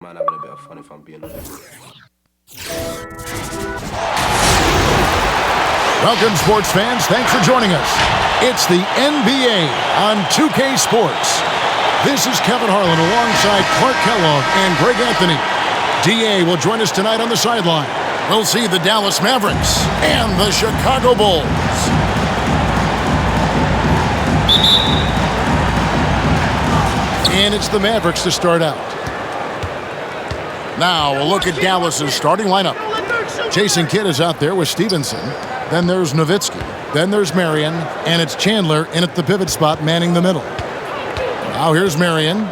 Man, having a bit of fun if I'm being honest. Welcome, sports fans. Thanks for joining us. It's the NBA on 2K Sports. This is Kevin Harlan alongside Clark Kellogg and Greg Anthony. DA will join us tonight on the sideline. We'll see the Dallas Mavericks and the Chicago Bulls. And it's the Mavericks to start out. Now we'll look at Dallas's starting lineup. Jason Kidd is out there with Stevenson. Then there's NOWITZKI. Then there's Marion. And it's Chandler in at the pivot spot, manning the middle. Now here's Marion.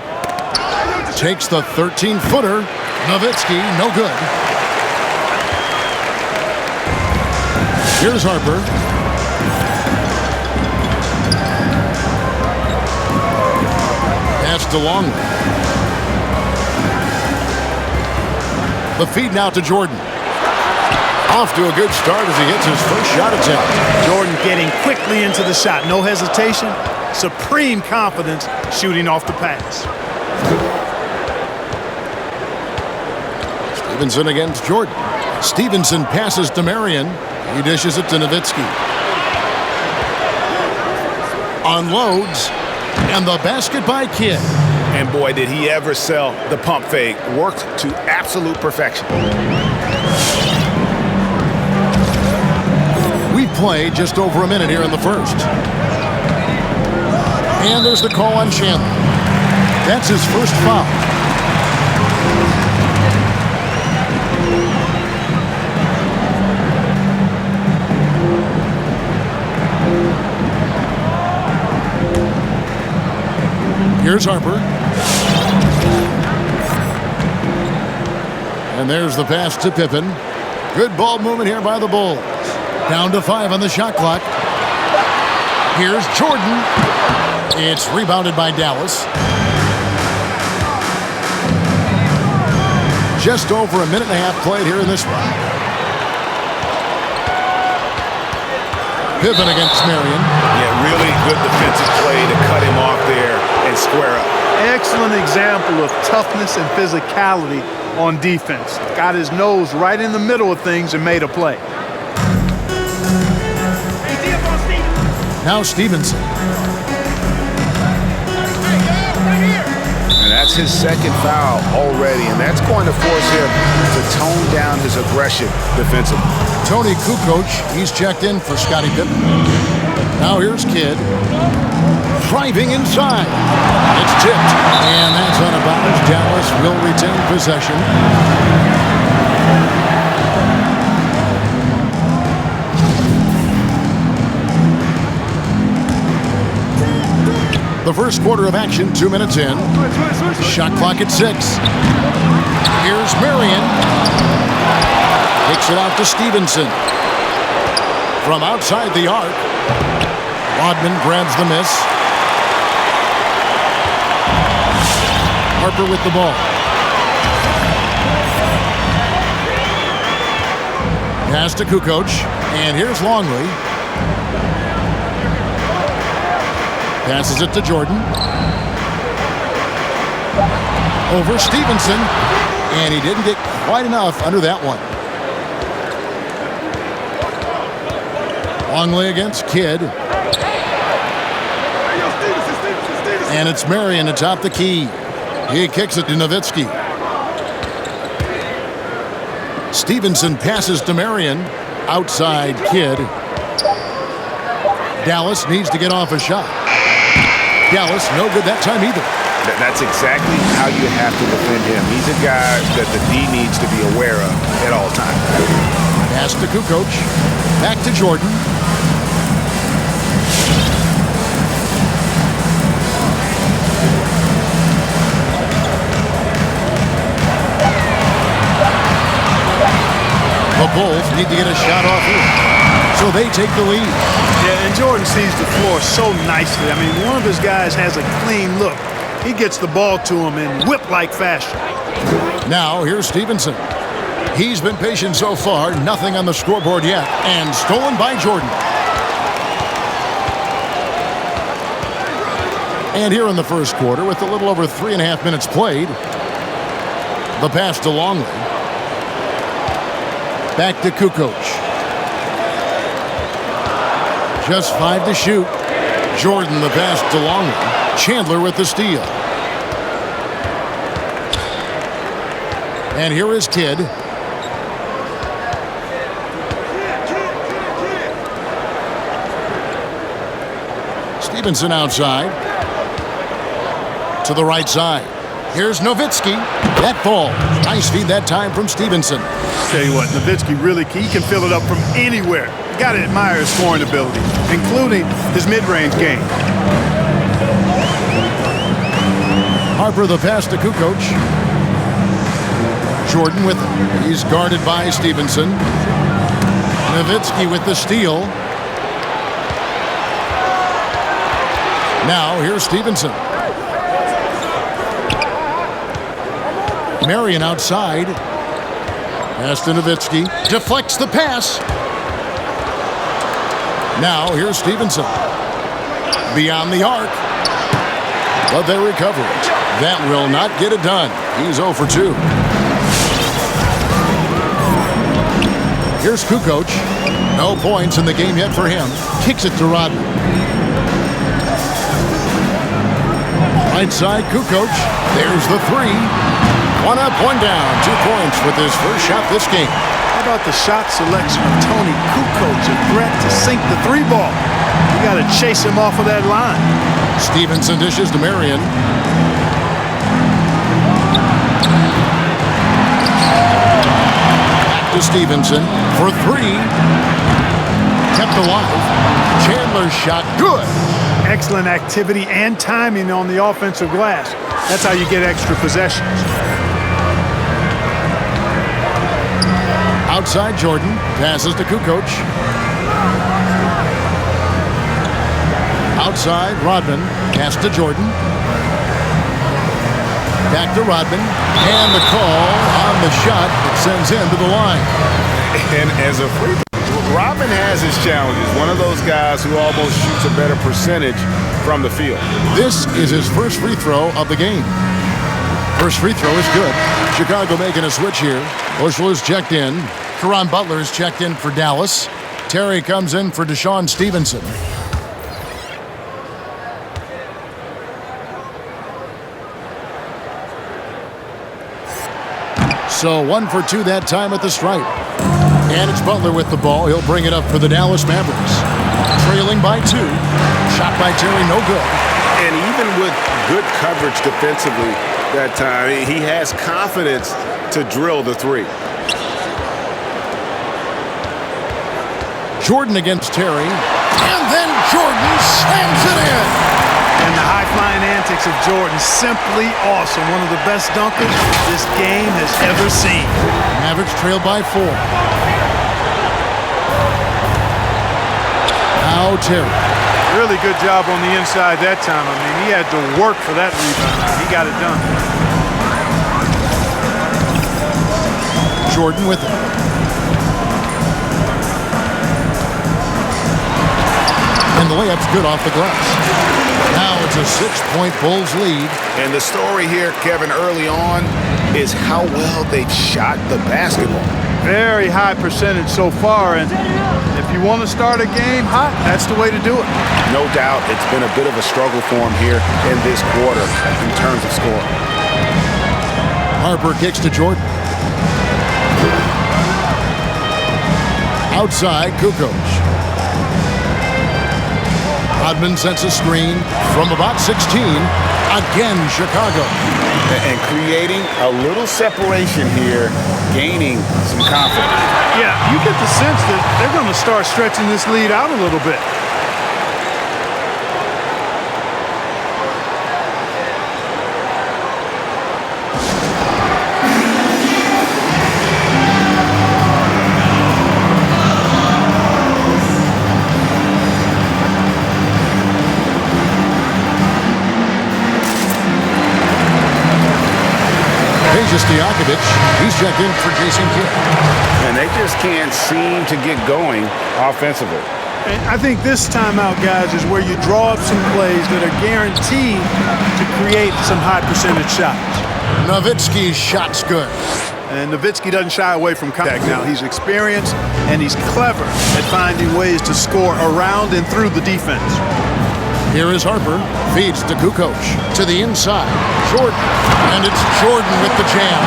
Takes the 13-footer. NOWITZKI, no good. Here's Harper. Pass to Longley. The feed now to Jordan. Off to a good start as he hits his first shot attempt. Jordan getting quickly into the shot. No hesitation. Supreme confidence shooting off the pass. Stevenson against Jordan. Stevenson passes to Marion. He dishes it to NOWITZKI. Unloads. And the basket by Kidd. And boy, did he ever sell the pump fake. Worked to absolute perfection. We've played just over a minute here in the first. And there's the call on Chandler. That's his first foul. Here's Harper. And there's the pass to Pippen. Good ball movement here by the Bulls. Down to 5 on the shot clock. Here's Jordan. It's rebounded by Dallas. Just over a minute and a half played here in this one. Pippen against Marion. Yeah, really good defensive play to cut him off there and square up. Excellent example of toughness and physicality on defense. Got his nose right in the middle of things and made a play. Now Stevenson. And that's his second foul already, and that's going to force him to tone down his aggression defensively. Tony Kukoc, he's checked in for Scottie Pippen. Now here's Kidd. Driving inside. It's tipped. And that's out of bounds. Dallas will retain possession. The first quarter of action, 2 minutes in. Shot clock at 6. Here's Marion. Kicks it out to Stevenson. From outside the arc. Rodman grabs the miss. Harper with the ball. Pass to Kukoc. And here's Longley. Passes it to Jordan. Over Stevenson. And he didn't get quite enough under that one. Longley against Kidd. And it's Marion atop the key. He kicks it to NOWITZKI. Stevenson passes to Marion. Outside Kidd. Dallas needs to get off a shot. Dallas, no good that time either. That's exactly how you have to defend him. He's a guy that the D needs to be aware of at all times. Pass to Kukoc. Back to Jordan. The Bulls need to get a shot off here, so they take the lead. Yeah, and Jordan sees the floor so nicely. I mean, one of his guys has a clean look. He gets the ball to him in whip-like fashion. Now, here's Stevenson. He's been patient so far. Nothing on the scoreboard yet. And stolen by Jordan. And here in the first quarter, with a little over 3.5 minutes played, The pass to Longley. Back to Kukoc. Just 5 to shoot. Jordan the pass to Longley. Chandler with the steal. And here is Kidd. Stevenson outside. To the right side. Here's NOWITZKI. That ball. Nice feed that time from Stevenson. Tell you what, NOWITZKI really he can fill it up from anywhere. You got to admire his scoring ability, including his mid-range game. Harper the pass to Kukoc. Jordan with him. He's guarded by Stevenson. NOWITZKI with the steal. Now here's Stevenson. Marion outside. Pass to NOWITZKI. Deflects the pass. Now here's Stevenson. Beyond the arc. But they recover it. That will not get it done. He's 0 for 2. Here's Kukoc. No points in the game yet for him. Kicks it to Rodman. Right side, Kukoc. There's the 3. 1 up, 1 down. 2 points with his first shot this game. How about the shot selection of Tony Kukoc? A threat to sink the 3-ball. You got to chase him off of that line. Stevenson dishes to Marion. Back to Stevenson for 3. Kept alive. Chandler's shot good. Excellent activity and timing on the offensive glass. That's how you get extra possessions. Outside Jordan. Passes to Kukoc. Outside Rodman. Pass to Jordan. Back to Rodman. And the call on the shot that sends him to the line. And as a free Rodman has his challenges. One of those guys who almost shoots a better percentage from the field. This is his first free throw of the game. First free throw is good. Chicago making a switch here. Bushel is checked in. Caron Butler is checked in for Dallas. Terry comes in for Deshaun Stevenson. So 1 for 2 that time at the stripe. And it's Butler with the ball. He'll bring it up for the Dallas Mavericks. Trailing by 2. Shot by Terry, no good. And even with good coverage defensively that time, he has confidence to drill the 3. Jordan against Terry. And then Jordan slams it in. And the high-flying antics of Jordan, simply awesome. One of the best dunkers this game has ever seen. Mavericks trail by 4. Now Terry. Really good job on the inside that time. I mean, he had to work for that rebound. He got it done. Jordan with it. And the layup's good off the glass. Now it's a 6-point Bulls lead. And the story here, Kevin, early on is how well they've shot the basketball. Very high percentage so far, and if you want to start a game hot, that's the way to do it. No doubt it's been a bit of a struggle for him here in this quarter in terms of scoring. Harper kicks to Jordan. Outside, Kukoc. Rodman sets a screen from about 16. Again, Chicago. And creating a little separation here, gaining some confidence. Yeah, you get the sense that they're going to start stretching this lead out a little bit. He's checked in for Jason Kidd. And they just can't seem to get going offensively. And I think this timeout, guys, is where you draw up some plays that are guaranteed to create some high percentage shots. Nowitzki's shot's good. And Nowitzki doesn't shy away from contact now. He's experienced and he's clever at finding ways to score around and through the defense. Here is Harper. Feeds to Kukoc. To the inside. Jordan. And it's Jordan with the jam.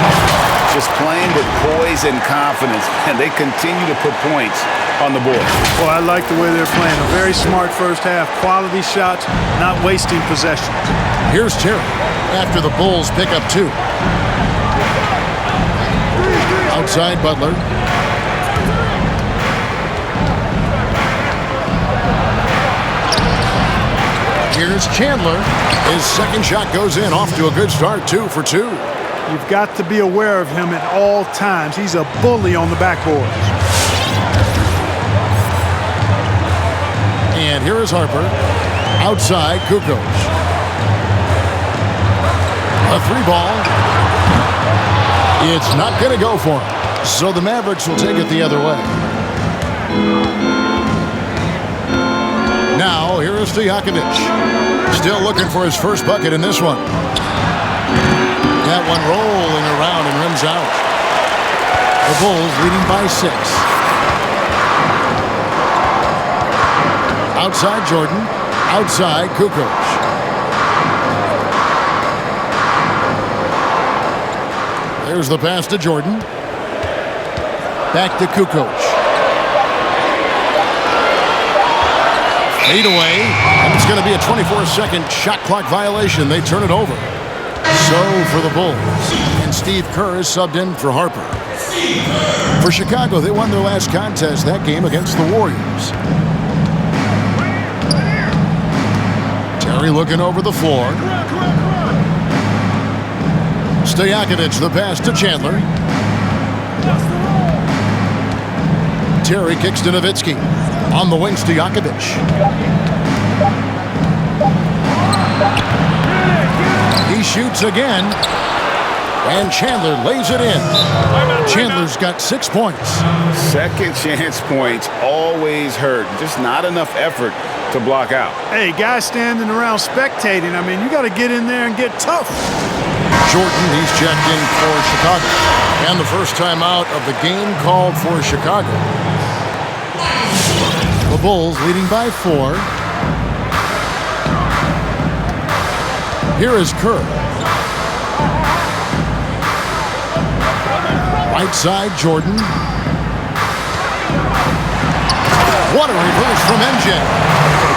Just playing with poise and confidence, and they continue to put points on the board. Well, I like the way they're playing. A very smart first half. Quality shots, not wasting possessions. Here's Terry after the Bulls pick up 2. Outside Butler. Here's Chandler. His second shot goes in. Off to a good start. 2 for 2. You've got to be aware of him at all times. He's a bully on the backboards. And here is Harper. Outside Kukoc. A 3-ball. It's not going to go for him. So the Mavericks will take it the other way. Now, here is Stojakovic. Still looking for his first bucket in this one. That one rolling around and rims out. The Bulls leading by 6. Outside Jordan. Outside Kukoc. There's the pass to Jordan. Back to Kukoc. Fade away. And it's going to be a 24-second shot clock violation. They turn it over. So for the Bulls. And Steve Kerr is subbed in for Harper. For Chicago, they won their last contest that game against the Warriors. Terry looking over the floor. Stojakovic, the pass to Chandler. Terry kicks to Nowitzki. On the wing, Stojakovic. He shoots again. And Chandler lays it in. Chandler's got 6 points. Second chance points always hurt. Just not enough effort to block out. Hey, guys standing around spectating. I mean, you got to get in there and get tough. Jordan, he's checked in for Chicago. And the first time out of the game called for Chicago. The Bulls leading by 4. Here is Kerr. Right side, Jordan. What a reverse from MJ.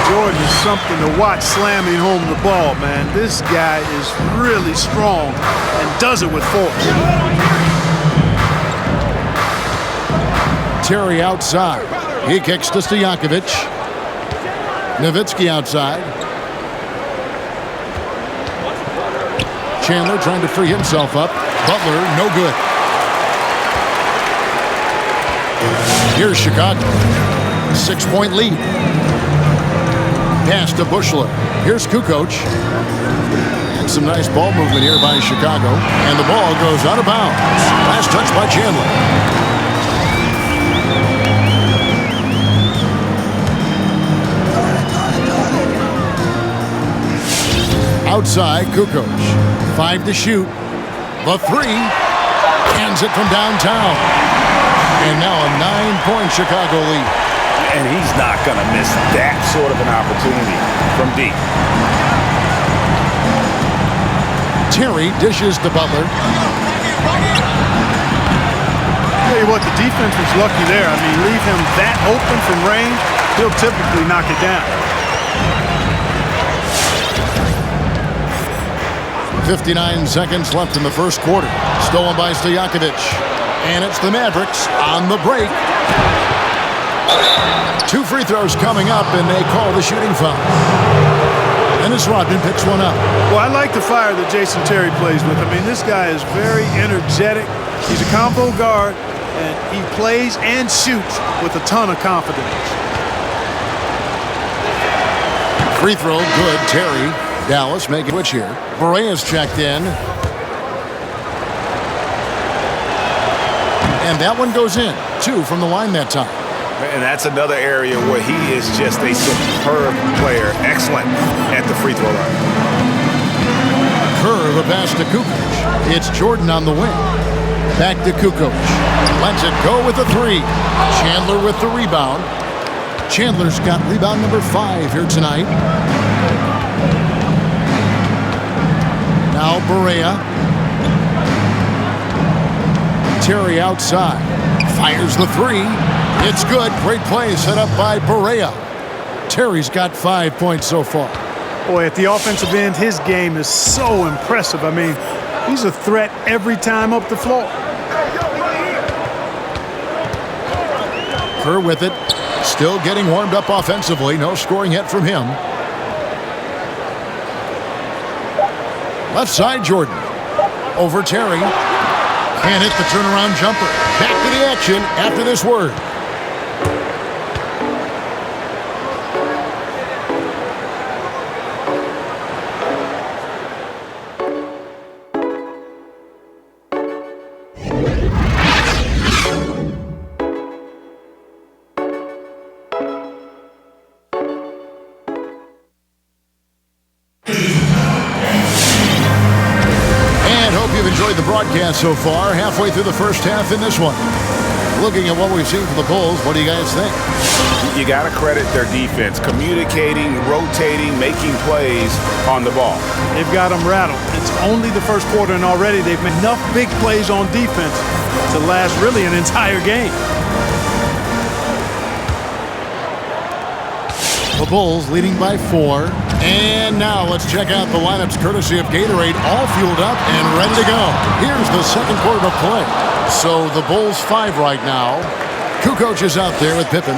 Jordan is something to watch slamming home the ball, man. This guy is really strong and does it with force. Terry outside. He kicks to Stojakovic. Nowitzki outside. Chandler trying to free himself up. Butler, no good. Here's Chicago. 6-point lead. Pass to Bushler. Here's Kukoc. And some nice ball movement here by Chicago. And the ball goes out of bounds. Last touch by Chandler. Outside, Kukoc. 5 to shoot. The 3. Hands it from downtown. And now a 9-point Chicago lead. And he's not going to miss that sort of an opportunity from deep. Terry dishes to Butler. Tell you what, the defense was lucky there. I mean, leave him that open from range, he'll typically knock it down. 59 seconds left in the first quarter. Stolen by Stojakovic. And it's the Mavericks on the break. 2 free throws coming up, and they call the shooting foul. Dennis Rodman picks one up. Well, I like the fire that Jason Terry plays with. I mean, this guy is very energetic. He's a combo guard, and he plays and shoots with a ton of confidence. Free throw, good. Terry. Dallas making a switch here. Barea's checked in. And that one goes in. 2 from the line that time. And that's another area where he is just a superb player. Excellent at the free throw line. Kerr, the pass to Kukoc. It's Jordan on the wing. Back to Kukoc. Lets it go with the three. Chandler with the rebound. Chandler's got rebound number 5 here tonight. Now Barea. Terry outside. Fires the three. It's good. Great play set up by Barea. Terry's got 5 points so far. Boy, at the offensive end, his game is so impressive. I mean, he's a threat every time up the floor. Kerr with it. Still getting warmed up offensively. No scoring yet from him. Left side, Jordan. Over Terry. Can't hit the turnaround jumper. Back to the action after this word. The broadcast so far, halfway through the first half in this one. Looking at what we've seen from the Bulls, what do you guys think? You got to credit their defense, communicating, rotating, making plays on the ball. They've got them rattled. It's only the first quarter, and already they've made enough big plays on defense to last really an entire game. The Bulls leading by 4. And now let's check out the lineups courtesy of Gatorade, all fueled up and ready to go. Here's the second quarter of play. So the Bulls 5 right now. Kukoc is out there with Pippen.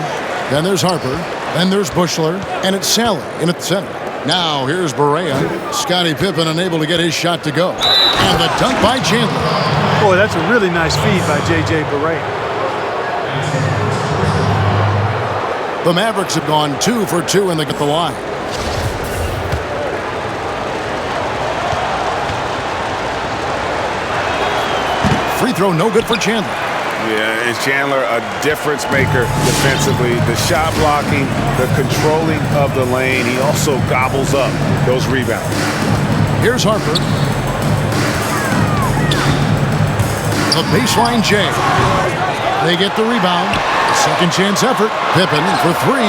Then there's Harper. Then there's Bushler. And it's Sally in at the center. Now here's Barea. Scottie Pippen unable to get his shot to go. And the dunk by Chandler. Boy, that's a really nice feed by JJ Barea. The Mavericks have gone 2 for 2 and they get the line. Free throw no good for Chandler. Yeah, is Chandler a difference maker defensively? The shot blocking, the controlling of the lane. He also gobbles up those rebounds. Here's Harper. The baseline J. They get the rebound. Second chance effort. Pippen for 3.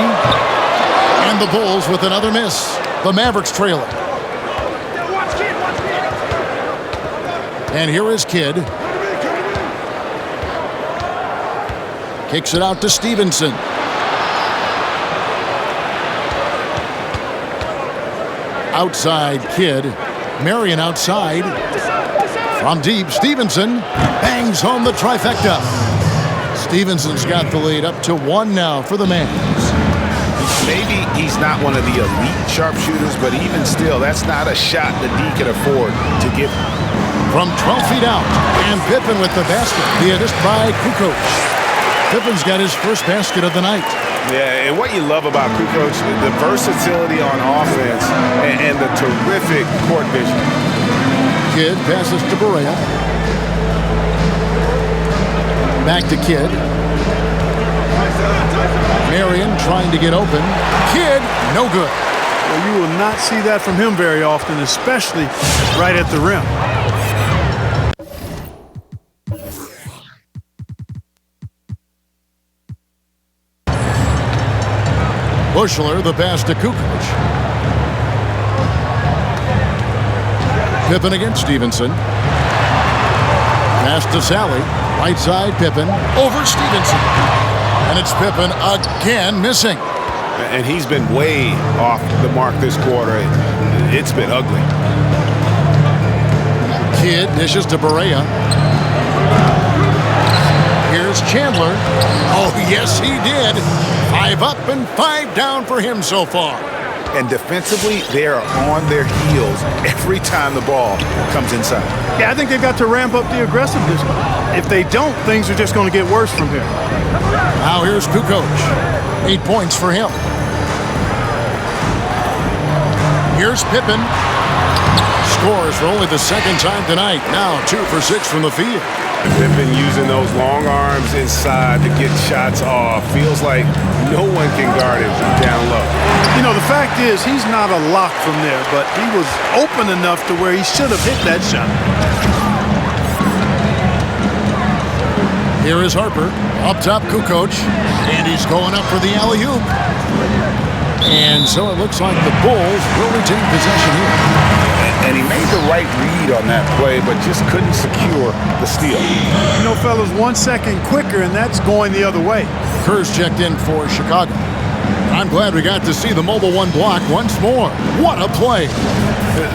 And the Bulls with another miss. The Mavericks trailing. And here is Kidd. Kicks it out to Stevenson. Outside Kidd. Marion outside. From deep, Stevenson bangs home the trifecta. Stevenson's got the lead up to 1 now for the Mavs. Maybe he's not one of the elite sharpshooters, but even still, that's not a shot that he can afford to give. From 12 feet out, and Pippen with the basket. The assist by Kukoc. Pippen's got his first basket of the night. Yeah, and what you love about Kukoc, the versatility on offense and the terrific court vision. Kidd passes to Barea. Back to Kidd. Marion trying to get open. Kidd, no good. Well, you will not see that from him very often, especially right at the rim. Bushler, the pass to Kukoc. Pippen against Stevenson. Pass to Sally. Right side, Pippen. Over Stevenson. And it's Pippen again missing. And he's been way off the mark this quarter. It's been ugly. Kidd dishes to Barea. Here's Chandler. Oh, yes, he did. 5 up and 5 down for him so far. And defensively, they are on their heels every time the ball comes inside. Yeah, I think they've got to ramp up the aggressiveness. If they don't, things are just going to get worse from here. Now here's Kukoc. 8 points for him. Here's Pippen. Scores for only the second time tonight. Now 2 for 6 from the field. Pippen using those long arms inside to get shots off. Feels like no one can guard him down low. You know, the fact is he's not a lock from there, but he was open enough to where he should have hit that shot. Here is Harper, up top Kukoc, and he's going up for the alley-oop. And so it looks like the Bulls will retain possession here. And he made the right read on that play, but just couldn't secure the steal. You know, fellas, 1 second quicker, and that's going the other way. Kerr's checked in for Chicago. I'm glad we got to see the mobile one block once more. What a play.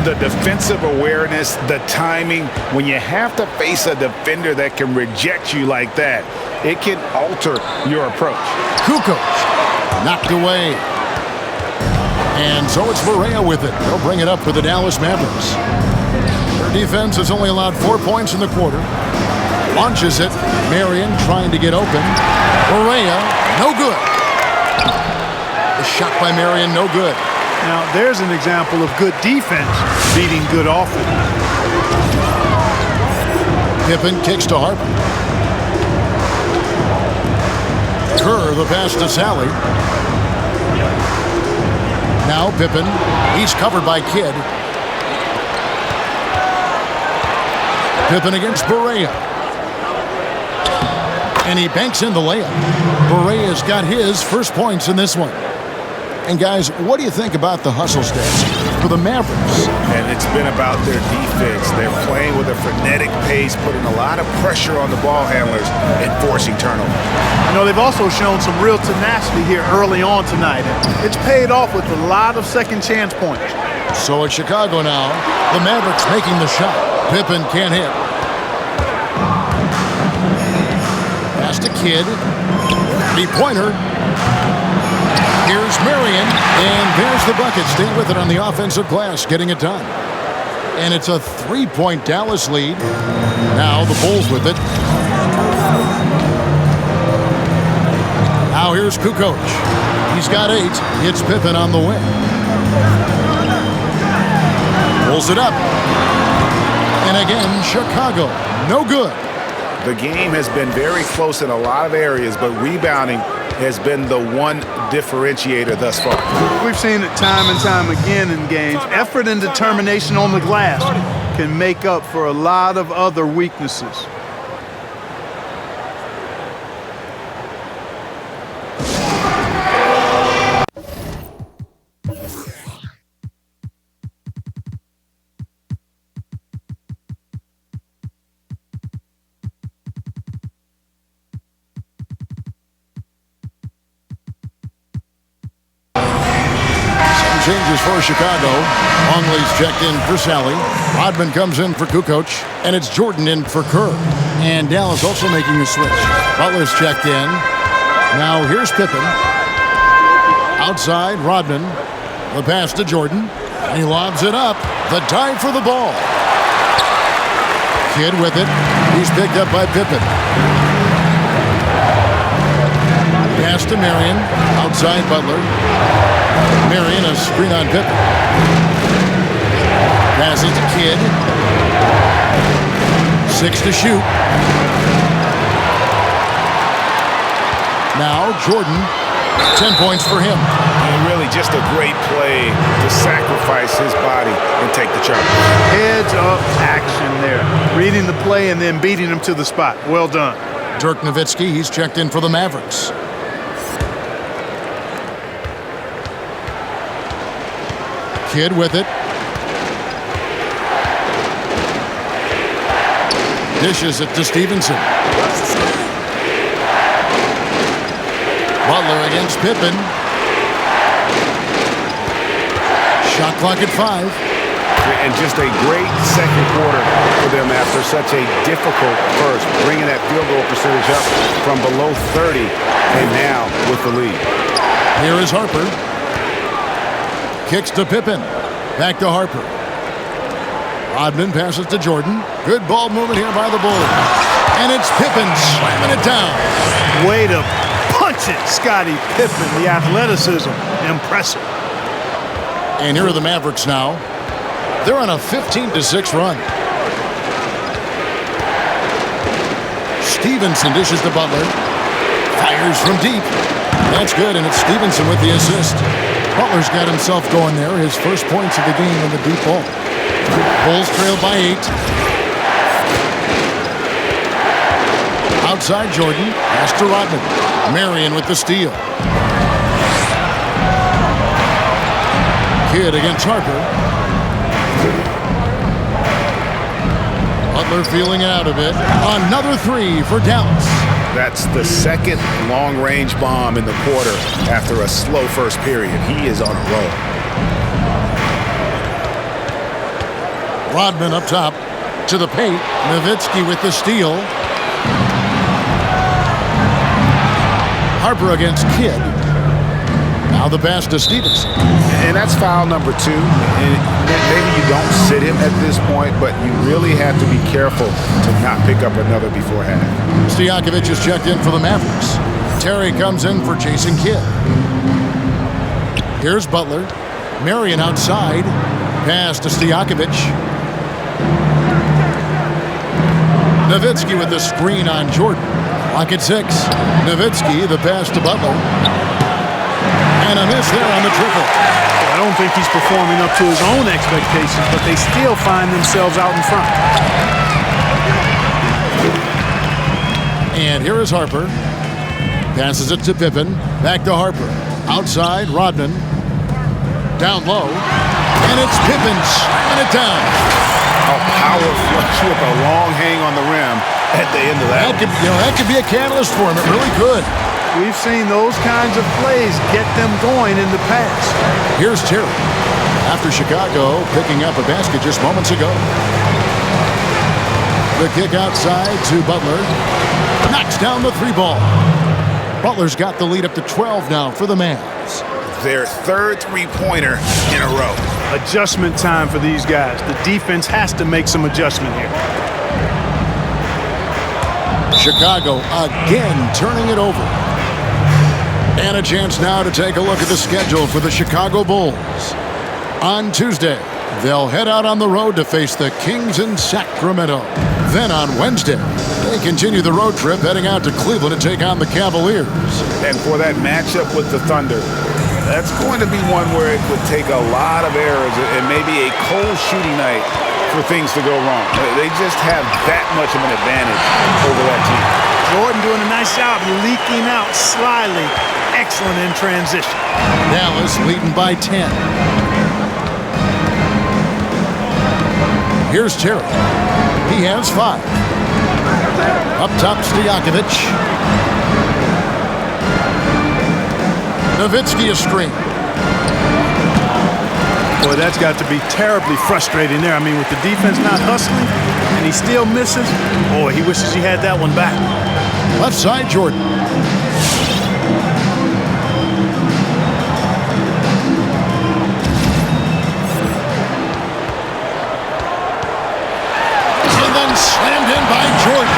The defensive awareness, the timing, when you have to face a defender that can reject you like that, it can alter your approach. Kukoc knocked away. And so it's Barea with it. They'll bring it up for the Dallas Mavericks. Their defense has only allowed 4 points in the quarter. Launches it. Marion trying to get open. Barea, no good. The shot by Marion, no good. Now, there's an example of good defense beating good offense. Pippen kicks to Harper. Kerr, the pass to Sally. Now Pippen, he's covered by Kidd. Pippen against Barea. And he banks in the layup. Barea's got his first points in this one. And guys, what do you think about the hustle stats for the Mavericks? And it's been about their defense. They're playing with a frenetic pace, putting a lot of pressure on the ball handlers and forcing turnovers. You know, they've also shown some real tenacity here early on tonight. It's paid off with a lot of second chance points. So at Chicago now, the Mavericks making the shot. Pippen can't hit. Pass to Kidd. Three-pointer. Here's Marion, and there's the bucket. Staying with it on the offensive glass, getting it done. And it's a 3-point Dallas lead. Now the Bulls with it. Now here's Kukoc. He's got 8. Hits Pippen on the wing. Pulls it up. And again, Chicago. No good. The game has been very close in a lot of areas, but rebounding has been the one differentiator thus far. We've seen it time and time again in games. Effort and determination on the glass can make up for a lot of other weaknesses. Changes for Chicago. Longley's checked in for Sally. Rodman comes in for Kukoc. And it's Jordan in for Kerr. And Dallas also making a switch. Butler's checked in. Now here's Pippen. Outside, Rodman. The pass to Jordan. And he lobs it up. The dive for the ball. Kidd with it. He's picked up by Pippen. Pass to Marion. Outside, Butler. Marion, a screen on Pippen. Passes to Kidd. 6 to shoot. Now Jordan, 10 points for him. And really just a great play to sacrifice his body and take the charge. Heads up action there. Reading the play and then beating him to the spot. Well done. Dirk Nowitzki, he's checked in for the Mavericks. Kidd with it. Dishes it to Stevenson. Butler against Pippen. Shot clock at 5. And just a great second quarter for them after such a difficult first, bringing that field goal percentage up from below 30 and now with the lead. Here is Harper. Kicks to Pippen. Back to Harper. Rodman passes to Jordan. Good ball movement here by the Bulls. And it's Pippen slamming it down. Way to punch it, Scottie Pippen. The athleticism, impressive. And here are the Mavericks now. They're on a 15-6 run. Stevenson dishes to Butler. Fires from deep. That's good, and it's Stevenson with the assist. Butler's got himself going there. His first points of the game in the deep ball. Bulls trail by 8. Outside Jordan. Pass to Rodman. Marion with the steal. Kidd against Harper. Butler feeling out of it. Another 3 for Dallas. That's the second long-range bomb in the quarter after a slow first period. He is on a roll. Rodman up top to the paint. NOWITZKI with the steal. Harper against Kidd. Now the pass to Stevenson. And that's foul number 2. And maybe you don't sit him at this point, but you really have to be careful to not pick up another before half. Stojakovic is checked in for the Mavericks. Terry comes in for Jason Kidd. Here's Butler. Marion outside. Pass to Stojakovic. NOWITZKI with the screen on Jordan. Clock at 6. NOWITZKI, the pass to Butler. And a miss there on the triple. I don't think he's performing up to his own expectations, but they still find themselves out in front. And here is Harper. Passes it to Pippen. Back to Harper. Outside, Rodman. Down low. And it's Pippen slamming it down. A power flush with a long hang on the rim at the end of that. That could be a catalyst for him. It really could. We've seen those kinds of plays get them going in the past. Here's Terry. After Chicago picking up a basket just moments ago. The kick outside to Butler. Knocks down the 3 ball. Butler's got the lead up to 12 now for the Mavs. Their third three-pointer in a row. Adjustment time for these guys. The defense has to make some adjustment here. Chicago again turning it over. And a chance now to take a look at the schedule for the Chicago Bulls. On Tuesday, they'll head out on the road to face the Kings in Sacramento. Then on Wednesday, they continue the road trip heading out to Cleveland to take on the Cavaliers. And for that matchup with the Thunder, that's going to be one where it would take a lot of errors and maybe a cold shooting night for things to go wrong. They just have that much of an advantage over that team. Jordan doing a nice job leaking out slyly. Excellent in transition. Dallas leading by 10. Here's Terry. He has 5. Up top, Stojakovic. NOWITZKI a screen. Boy, that's got to be terribly frustrating there. I mean, with the defense not hustling and he still misses, boy, he wishes he had that one back. Left side, Jordan. And then slammed in by Jordan.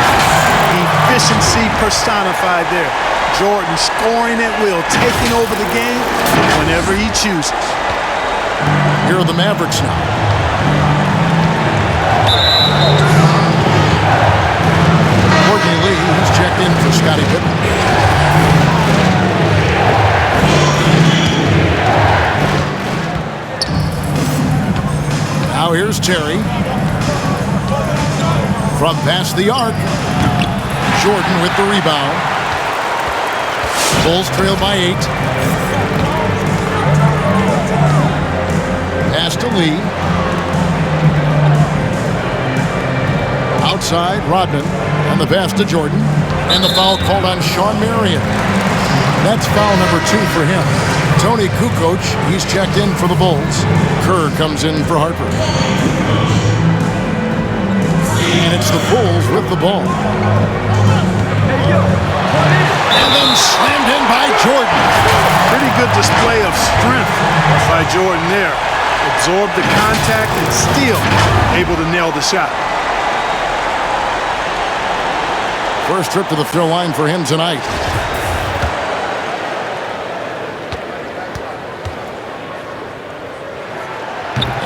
Efficiency personified there. Jordan scoring at will, taking over the game whenever he chooses. Here are the Mavericks now. Courtney Lee, who's checked in for Scottie Pippen. Now here's Terry. From past the arc. Jordan with the rebound. Bulls trail by 8. Pass to Lee. Outside, Rodman. And the pass to Jordan. And the foul called on Shawn Marion. That's foul number 2 for him. Tony Kukoc, he's checked in for the Bulls. Kerr comes in for Harper. And it's the Bulls with the ball. And then slammed in by Jordan. Pretty good display of strength by Jordan there. Absorbed the contact and still able to nail the shot. First trip to the throw line for him tonight.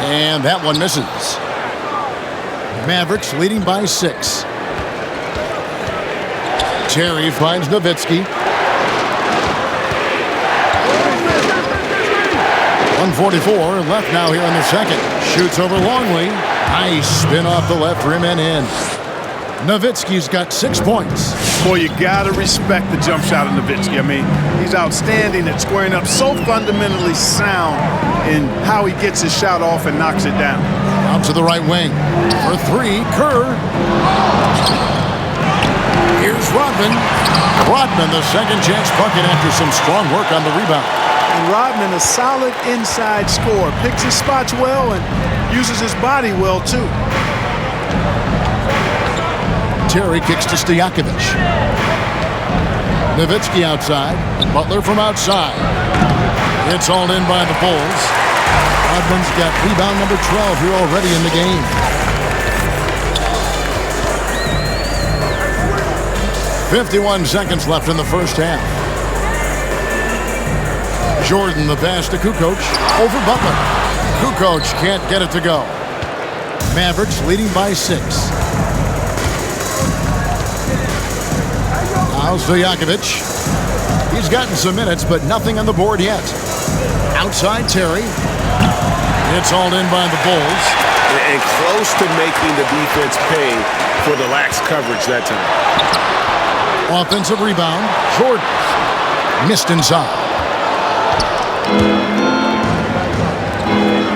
And that one misses. Mavericks leading by 6. Terry finds NOWITZKI. 1:44 left now here in the second. Shoots over Longley. Nice spin off the left rim and in. NOWITZKI's got 6 points. Boy, you got to respect the jump shot of NOWITZKI. I mean, he's outstanding at squaring up, so fundamentally sound in how he gets his shot off and knocks it down. Out to the right wing. For three, Kerr. Here's Rodman. Rodman, the second chance bucket after some strong work on the rebound. And Rodman, a solid inside scorer. Picks his spots well and uses his body well, too. Terry kicks to Stojakovic. NOWITZKI outside. Butler from outside. It's all in by the Bulls. Rodman's got rebound number 12 here already in the game. .51 seconds left in the first half. Jordan the pass to Kukoc over Butler. Kukoc can't get it to go. Mavericks leading by 6. Now Stojakovic. He's gotten some minutes, but nothing on the board yet. Outside Terry. It's all in by the Bulls. And close to making the defense pay for the lax coverage that time. Offensive rebound. Jordan. Missed inside.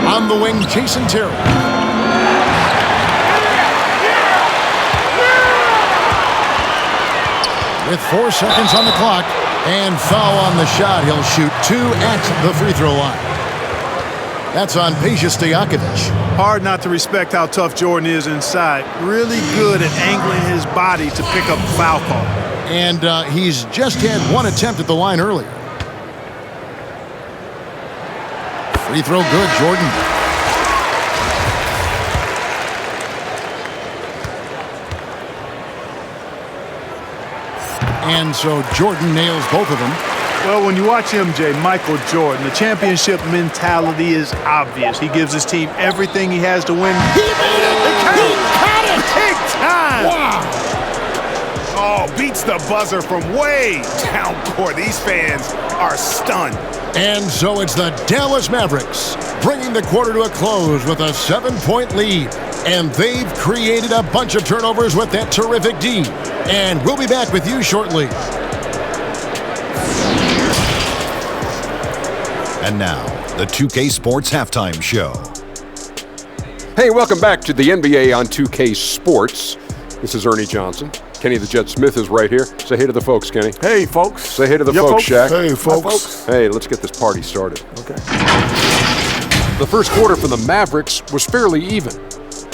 On the wing, Jason Terry. With 4 seconds on the clock and foul on the shot, he'll shoot 2 at the free throw line. That's on Stojakovic. Hard not to respect how tough Jordan is inside. Really good at angling his body to pick up a foul call. And he's just had 1 attempt at the line earlier. Free throw good, Jordan. And so Jordan nails both of them. Well, when you watch MJ, Michael Jordan, the championship mentality is obvious. He gives his team everything he has to win. He made it! He got it! Big time! Wow! Oh, beats the buzzer from way down court. These fans are stunned. And so it's the Dallas Mavericks bringing the quarter to a close with a 7-point lead. And they've created a bunch of turnovers with that terrific D. And we'll be back with you shortly. And now, the 2K Sports Halftime Show. Hey, welcome back to the NBA on 2K Sports. This is Ernie Johnson. Kenny the Jet Smith is right here. Say hey to the folks, Kenny. Hey, folks. Say hey to the folks, Shaq. Hey, folks. Hey, let's get this party started. Okay. The first quarter for the Mavericks was fairly even.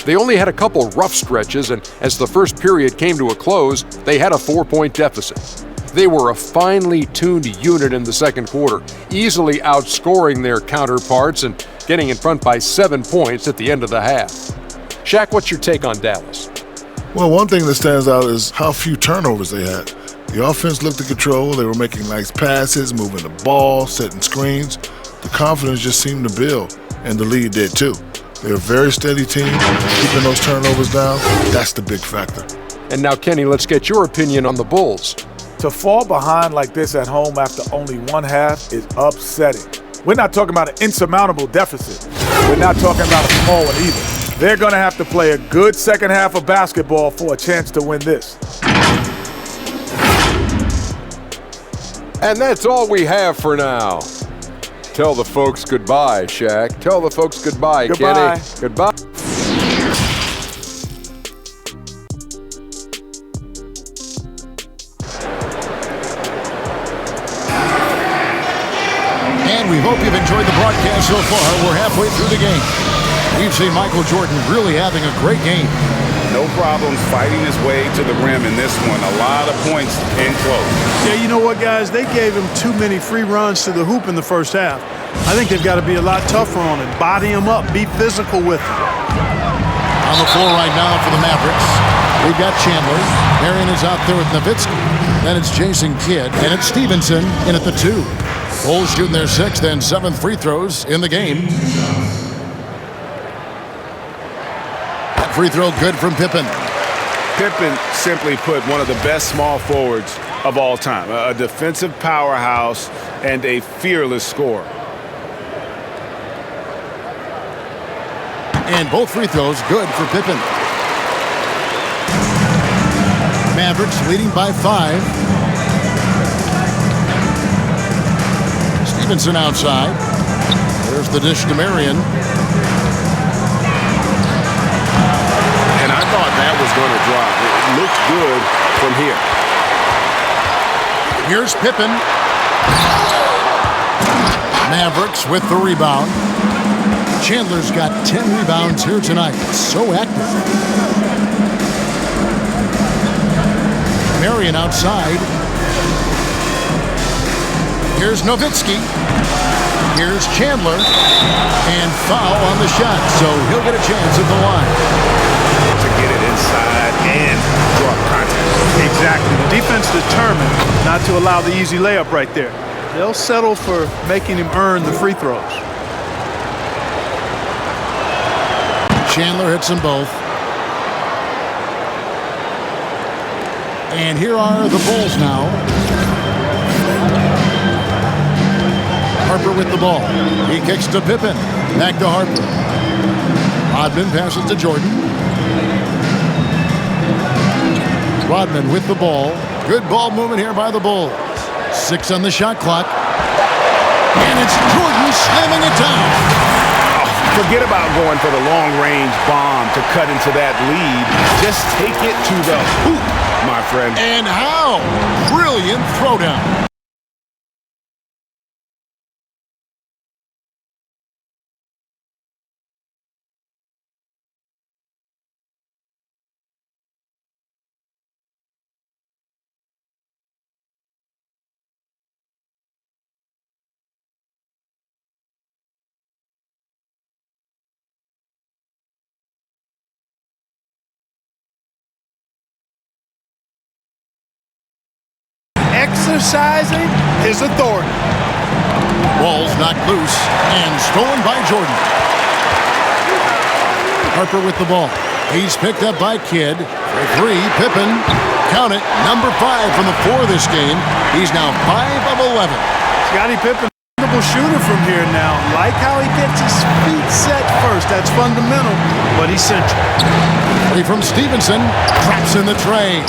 They only had a couple rough stretches, and as the first period came to a close, they had a 4-point deficit. They were a finely tuned unit in the second quarter, easily outscoring their counterparts and getting in front by 7 points at the end of the half. Shaq, what's your take on Dallas? Well, one thing that stands out is how few turnovers they had. The offense looked in control. They were making nice passes, moving the ball, setting screens. The confidence just seemed to build, and the lead did too. They're a very steady team, keeping those turnovers down. That's the big factor. And now, Kenny, let's get your opinion on the Bulls. To fall behind like this at home after only one half is upsetting. We're not talking about an insurmountable deficit. We're not talking about a small one either. They're going to have to play a good second half of basketball for a chance to win this. And that's all we have for now. Tell the folks goodbye, Shaq. Tell the folks goodbye, Goodbye. Kenny. Goodbye. And we hope you've enjoyed the broadcast so far. We're halfway through the game. We've seen Michael Jordan really having a great game. No problems fighting his way to the rim in this one. A lot of points in close. Yeah, you know what, guys? They gave him too many free runs to the hoop in the first half. I think they've got to be a lot tougher on him. Body him up. Be physical with him. On the floor right now for the Mavericks, we've got Chandler. Marion is out there with NOWITZKI. Then it's Jason Kidd. And it's Stevenson in at the 2. Bulls shooting their 6th and 7th free throws in the game. That free throw good from Pippen. Pippen, simply put, one of the best small forwards of all time. A defensive powerhouse and a fearless scorer. And both free throws good for Pippen. Mavericks leading by 5. Stevenson outside. There's the dish to Marion. And I thought that was going to drop. It looked good from here. Here's Pippen. Mavericks with the rebound. Chandler's got 10 rebounds here tonight. So active. Marion outside. Here's NOWITZKI. Here's Chandler. And foul on the shot, so he'll get a chance at the line. To get it inside and draw contact. Exactly. The defense determined not to allow the easy layup right there. They'll settle for making him earn the free throws. Chandler hits them both. And here are the Bulls now. Harper with the ball. He kicks to Pippen. Back to Harper. Rodman passes to Jordan. Rodman with the ball. Good ball movement here by the Bulls. 6 on the shot clock. And it's Jordan slamming it down. Forget about going for the long-range bomb to cut into that lead. Just take it to the hoop, my friend. And how? Brilliant throwdown. Exercising his authority. Ball's knocked loose and stolen by Jordan. Harper with the ball. He's picked up by Kidd. For 3, Pippen. Count it, number 5 from the floor this game. He's now 5 of 11. Scottie Pippen, shooter from here now. Like how he gets his feet set first. That's fundamental, but essential. Play from Stevenson. Traps in the tray.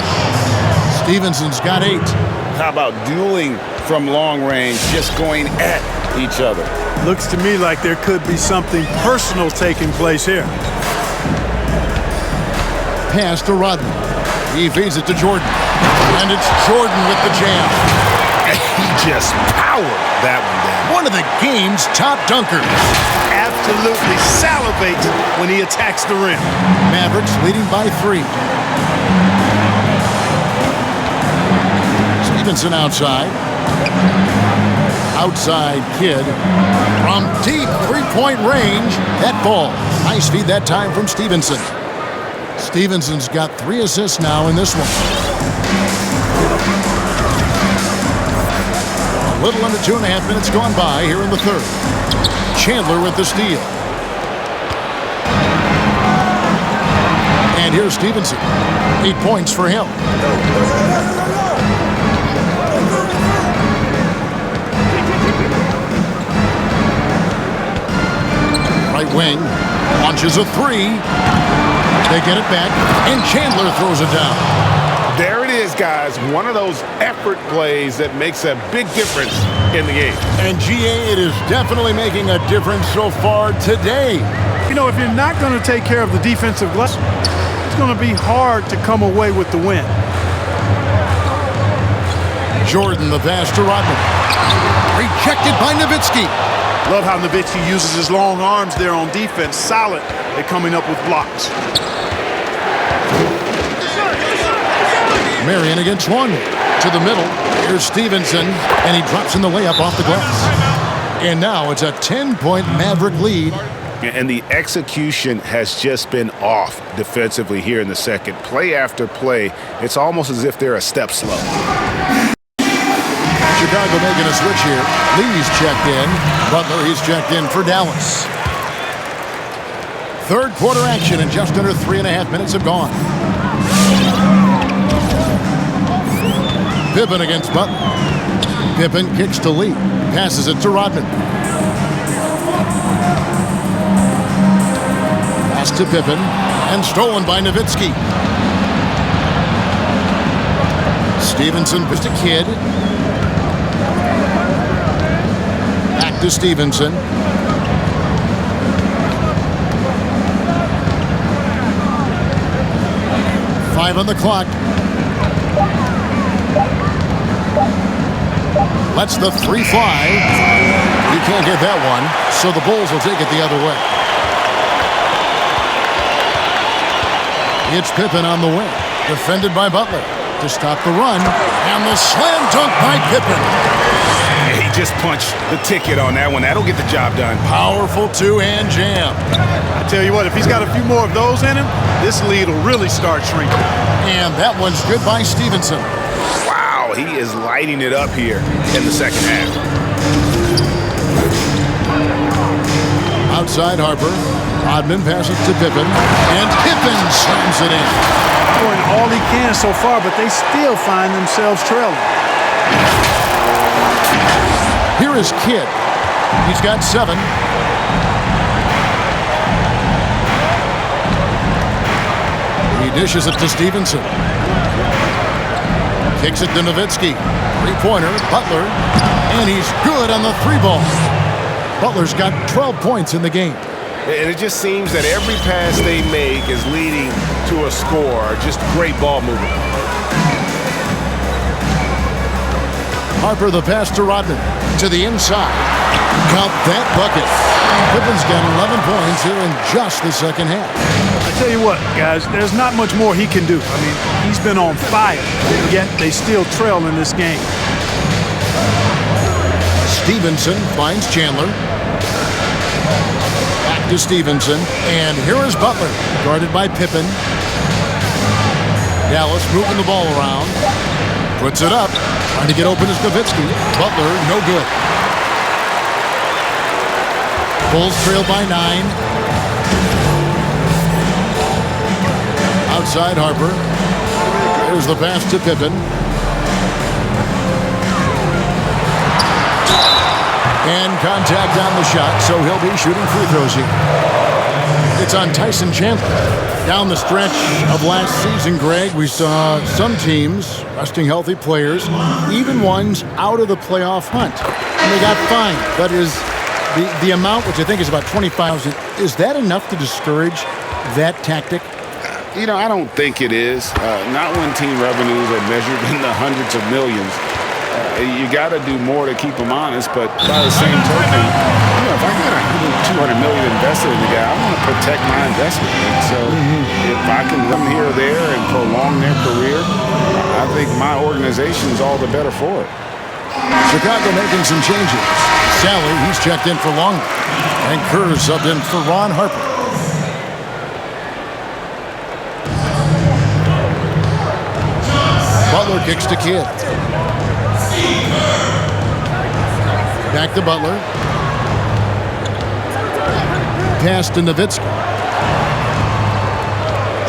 Stevenson's got 8. How about dueling from long range, just going at each other? Looks to me like there could be something personal taking place here. Pass to Rodman. He feeds it to Jordan. And it's Jordan with the jam. He just powered that one down. One of the game's top dunkers. Absolutely salivates when he attacks the rim. Mavericks leading by 3. Stevenson outside. Outside Kidd. From deep 3-point range. That ball. Nice feed that time from Stevenson. Stevenson's got 3 assists now in this one. A little under 2.5 minutes gone by here in the third. Chandler with the steal. And here's Stevenson. 8 points for him. Right wing. Launches a 3. They get it back, and Chandler throws it down. There it is, guys. One of those effort plays that makes a big difference in the game. And GA, it is definitely making a difference so far today. You know, if you're not going to take care of the defensive glass, it's going to be hard to come away with the win. Jordan, the pass to Rodman. Rejected by NOWITZKI. Love how NOWITZKI uses his long arms there on defense. Solid at coming up with blocks. Marion against 1. To the middle. Here's Stevenson, and he drops in the layup off the glass. And now it's a 10-point Maverick lead. And the execution has just been off defensively here in the second. Play after play, it's almost as if they're a step slow. Chicago making a switch here. Lee's checked in. Butler, he's checked in for Dallas. Third quarter action, and just under 3.5 minutes have gone. Pippen against Butler. Pippen kicks to Lee. Passes it to Rodman. Pass to Pippen. And stolen by NOWITZKI. Stevenson puts to Kidd. Back to Stevenson. Five on the clock. Lets the three fly. He can't get that one, so the Bulls will take it the other way. It's Pippen on the wing, defended by Butler to stop the run, and the slam dunk by Pippen. He just punched the ticket on that one. That'll get the job done. Powerful two-hand jam. I tell you what, if he's got a few more of those in him, this lead will really start shrinking. And that one's good by Stevenson. Wow, he is lighting it up here in the second half. Outside Harper. Rodman passes to Pippen, and Pippen slams it in. Scoring all he can so far, but they still find themselves trailing. Here is Kidd. He's got 7. He dishes it to Stevenson. Kicks it to NOWITZKI. Three-pointer, Butler, and he's good on the 3-ball. Butler's got 12 points in the game. And it just seems that every pass they make is leading to a score. Just great ball movement. Harper the pass to Rodman. To the inside. Count that bucket. Pippen's got 11 points here in just the second half. I tell you what, guys, there's not much more he can do. I mean, he's been on fire, yet they still trail in this game. Stevenson finds Chandler. Back to Stevenson. And here is Butler, guarded by Pippen. Dallas moving the ball around. Puts it up. Trying to get open is NOWITZKI. Butler, no good. Bulls trail by 9. Outside Harper. There's the pass to Pippen. And contact on the shot, so he'll be shooting free throws here. It's on Tyson Chandler. Down the stretch of last season, Greg, we saw some teams resting healthy players, even ones out of the playoff hunt. And they got fined. But is the amount, which I think is about $20,000, is that enough to discourage that tactic? You know, I don't think it is. Not when team revenues are measured in the hundreds of millions. You got to do more to keep them honest, but by the same token, you know, if I got $200 million invested in the guy, I want to protect my investment. And so if I can come here or there and prolong their career, I think my organization is all the better for it. Chicago making some changes. Sally, he's checked in for Longley. And Kerr subbed in for Ron Harper. Butler kicks to Kidd. Back to Butler. Pass to NOWITZKI.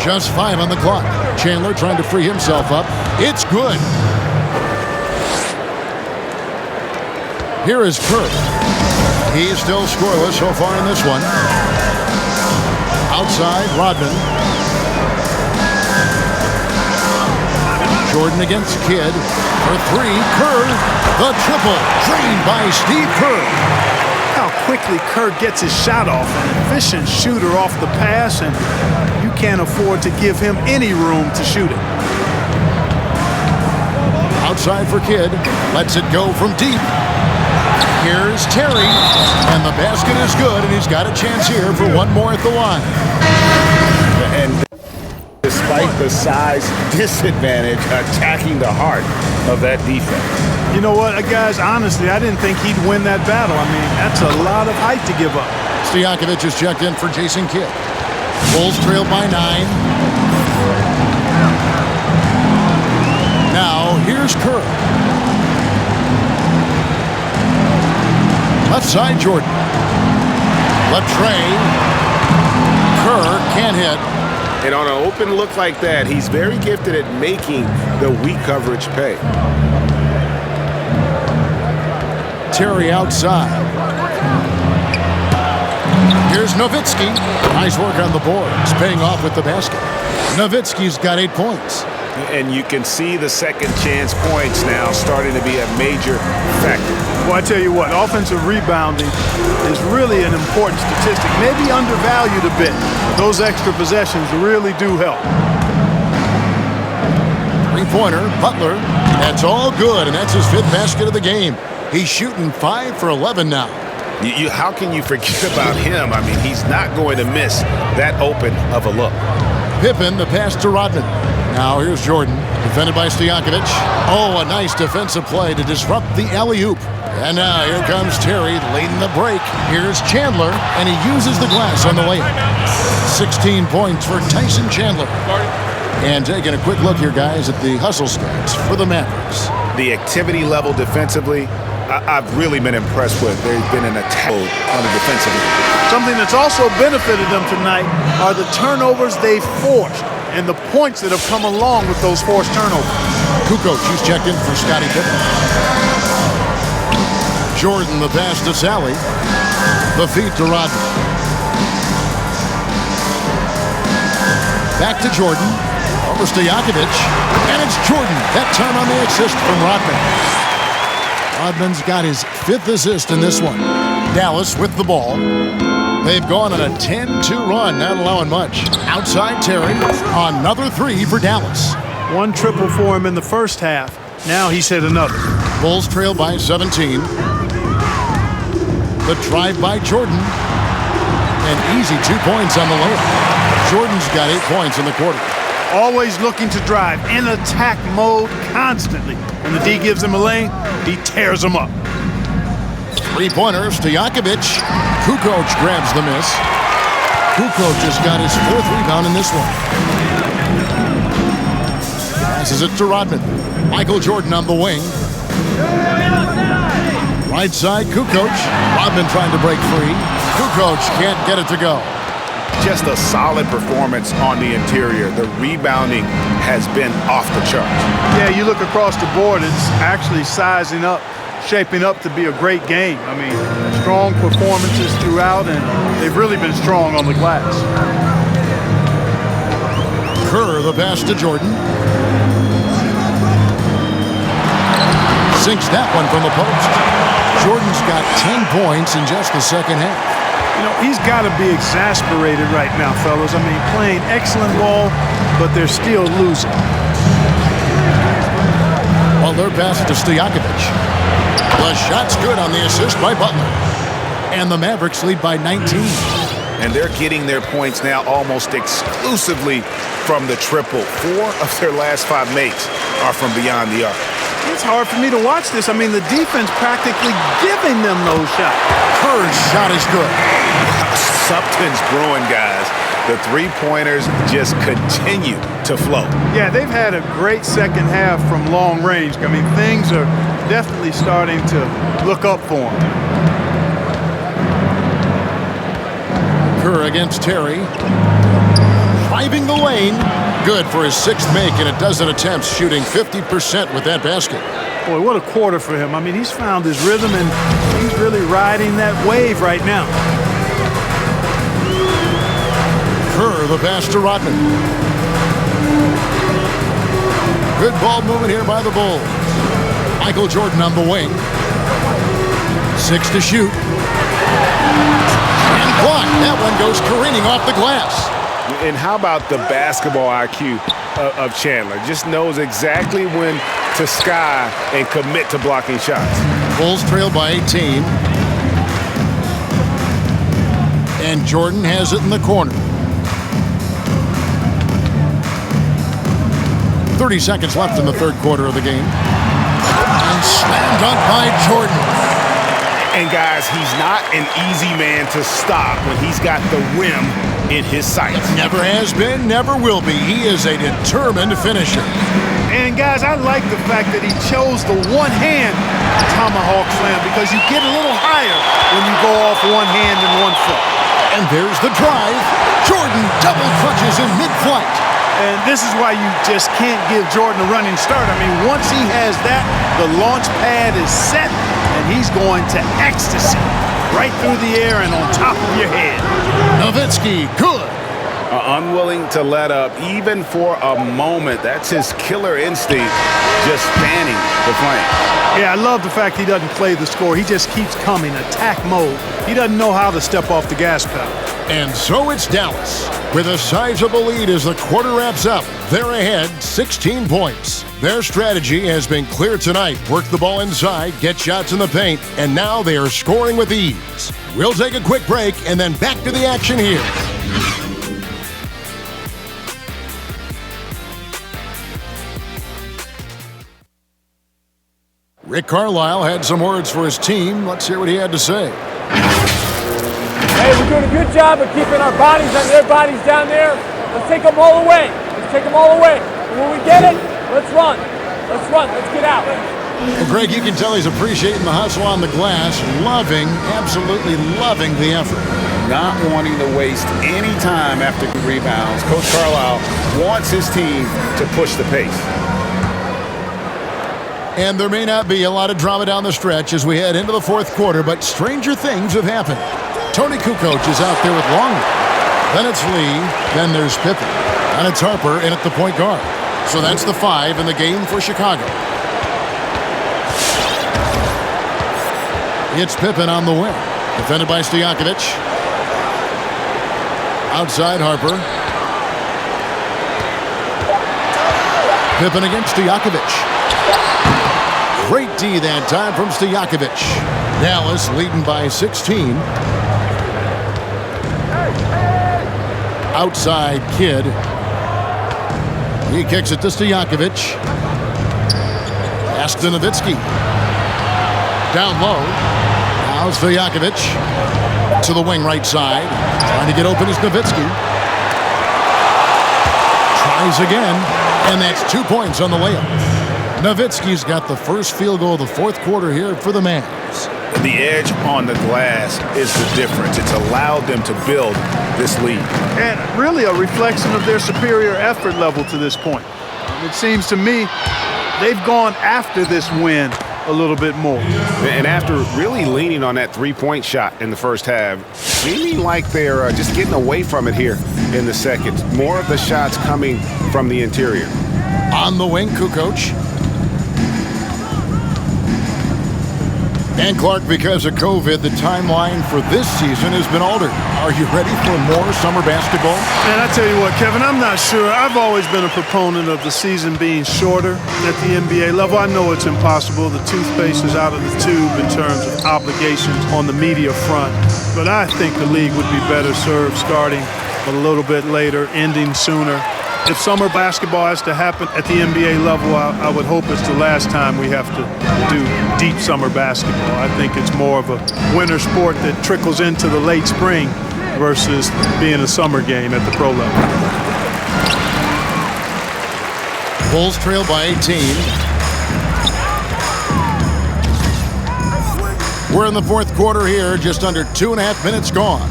Just 5 on the clock. Chandler trying to free himself up. It's good. Here is Kerr. He's still scoreless so far in this one. Outside, Rodman. Jordan against Kidd. For 3, Kerr. The triple, drained by Steve Kerr. How quickly Kerr gets his shot off. An efficient shooter off the pass, and you can't afford to give him any room to shoot it. Outside for Kidd. Lets it go from deep. Here's Terry. And the basket is good, and he's got a chance here for one more at the line. And despite the size disadvantage, attacking the heart of that defense. You know what, guys, honestly, I didn't think he'd win that battle. I mean, that's a lot of height to give up. Stojakovic is checked in for Jason Kidd. Bulls trail by 9. Now, here's Kerr. Left side, Jordan. Left tray. Kerr can't hit. And on an open look like that, he's very gifted at making the weak coverage pay. Terry outside. Here's NOWITZKI. Nice work on the boards, paying off with the basket. NOWITZKI's got 8 points. And you can see the second chance points now starting to be a major factor. Well, I tell you what, offensive rebounding is really an important statistic. Maybe undervalued a bit. Those extra possessions really do help. Three-pointer, Butler. That's all good, and that's his 5th basket of the game. He's shooting 5 for 11 now. How can you forget about him? I mean, he's not going to miss that open of a look. Pippen, the pass to Rodman. Now here's Jordan, defended by Stojakovic. Oh, a nice defensive play to disrupt the alley-oop. And now here comes Terry leading the break. Here's Chandler, and he uses the glass on the layup. 16 points for Tyson Chandler. And taking a quick look here, guys, at the hustle stats for the Mavericks. The activity level defensively, I've really been impressed with. There's been an attack on the defensive end. Something that's also benefited them tonight are the turnovers they've forced and the points that have come along with those forced turnovers. Kukoc, he's checked in for Scottie Pippen. Jordan, the pass to Sally. The feed to Rodman. Back to Jordan. Over Stojakovic. And it's Jordan. That time on the assist from Rodman. Rodman's got his 5th assist in this one. Dallas with the ball. They've gone on a 10-2 run, not allowing much. Outside Terry, another 3 for Dallas. 1 triple for him in the first half. Now he's hit another. Bulls trail by 17. The drive by Jordan. An easy 2 points on the layup. Jordan's got 8 points in the quarter. Always looking to drive in attack mode constantly. When the D gives him a lane, he tears them up. Three-pointer, Stojakovic. Kukoc grabs the miss. Kukoc just got his 4th rebound in this one. Passes it to Rodman. Michael Jordan on the wing. Right side, Kukoc. Rodman trying to break free. Kukoc can't get it to go. Just a solid performance on the interior. The rebounding has been off the charts. Yeah, you look across the board, it's actually sizing up, shaping up to be a great game. I mean, strong performances throughout, and they've really been strong on the glass. Kerr, the pass to Jordan. Sinks that one from the post. Jordan's got 10 points in just the second half. You know, he's got to be exasperated right now, fellas. I mean, playing excellent ball, but they're still losing. Butler passes to Stojakovic. The shot's good on the assist by Butler. And the Mavericks lead by 19. And they're getting their points now almost exclusively from the triple. 4 of their last 5 makes are from beyond the arc. It's hard for me to watch this. I mean, the defense practically giving them those shots. Kerr's shot is good. Something's brewing, guys. The three-pointers just continue to flow. Yeah, they've had a great second half from long range. I mean, things are definitely starting to look up for them. Kerr against Terry. Driving the lane. Good for his 6th make in a dozen attempts, shooting 50% with that basket. Boy, what a quarter for him. I mean, he's found his rhythm, and he's really riding that wave right now. Kerr, the pass to Rodman. Good ball movement here by the Bulls. Michael Jordan on the wing. 6 to shoot. And blocked. That one goes careening off the glass. And how about the basketball IQ of Chandler? Just knows exactly when to sky and commit to blocking shots. Bulls trail by 18. And Jordan has it in the corner. 30 seconds left in the 3rd quarter of the game. And slam dunk by Jordan. And guys, he's not an easy man to stop when he's got the whim in his sights. Never has been, never will be. He is a determined finisher. And guys, I like the fact that he chose the one-hand tomahawk slam because you get a little higher when you go off one hand and one foot. And there's the drive. Jordan double clutches in mid-flight. And this is why you just can't give Jordan a running start. I mean, once he has that, the launch pad is set, and he's going to ecstasy right through the air and on top of your head. NOWITZKI, good. Unwilling to let up even for a moment. That's his killer instinct, just fanning the flame. Yeah, I love the fact he doesn't play the score. He just keeps coming, attack mode. He doesn't know how to step off the gas pedal. And so it's Dallas with a sizable lead as the quarter wraps up. They're ahead 16 points. Their strategy has been clear tonight. Work the ball inside, get shots in the paint, and now they are scoring with ease. We'll take a quick break and then back to the action here. Rick Carlisle had some words for his team. Let's hear what he had to say. Hey, we're doing a good job of keeping our bodies on their bodies down there. Let's take them all away. Let's take them all away. And when we get it, let's run. Let's run. Let's get out. Well, Greg, you can tell he's appreciating the hustle on the glass, absolutely loving the effort. Not wanting to waste any time after rebounds. Coach Carlisle wants his team to push the pace. And there may not be a lot of drama down the stretch as we head into the fourth quarter, but stranger things have happened. Tony Kukoc is out there with Longley. Then it's Lee. Then there's Pippen. And it's Harper in at the point guard. So that's the 5 in the game for Chicago. It's Pippen on the wing. Defended by Stojakovic. Outside Harper. Pippen against Stojakovic. Great D that time from Stojakovic. Dallas leading by 16. Outside Kidd. He kicks it to Stojakovic. Pass to NOWITZKI. Down low. Now Stojakovic to the wing right side. Trying to get open is NOWITZKI. Tries again. And that's 2 points on the layup. NOWITZKI's got the first field goal of the fourth quarter here for the Mavs. The edge on the glass is the difference. It's allowed them to build this lead. And really a reflection of their superior effort level to this point. It seems to me they've gone after this win a little bit more. And after really leaning on that three-point shot in the first half, seeming like they're just getting away from it here in the second. More of the shots coming from the interior. On the wing, Kukoc. And Clark, because of COVID, the timeline for this season has been altered. Are you ready for more summer basketball? Man, I tell you what, Kevin, I'm not sure. I've always been a proponent of the season being shorter at the NBA level. I know it's impossible. The toothpaste is out of the tube in terms of obligations on the media front. But I think the league would be better served starting a little bit later, ending sooner. If summer basketball has to happen at the NBA level, I would hope it's the last time we have to do deep summer basketball. I think it's more of a winter sport that trickles into the late spring versus being a summer game at the pro level. Bulls trail by 18. We're in the fourth quarter here, just under 2.5 minutes gone.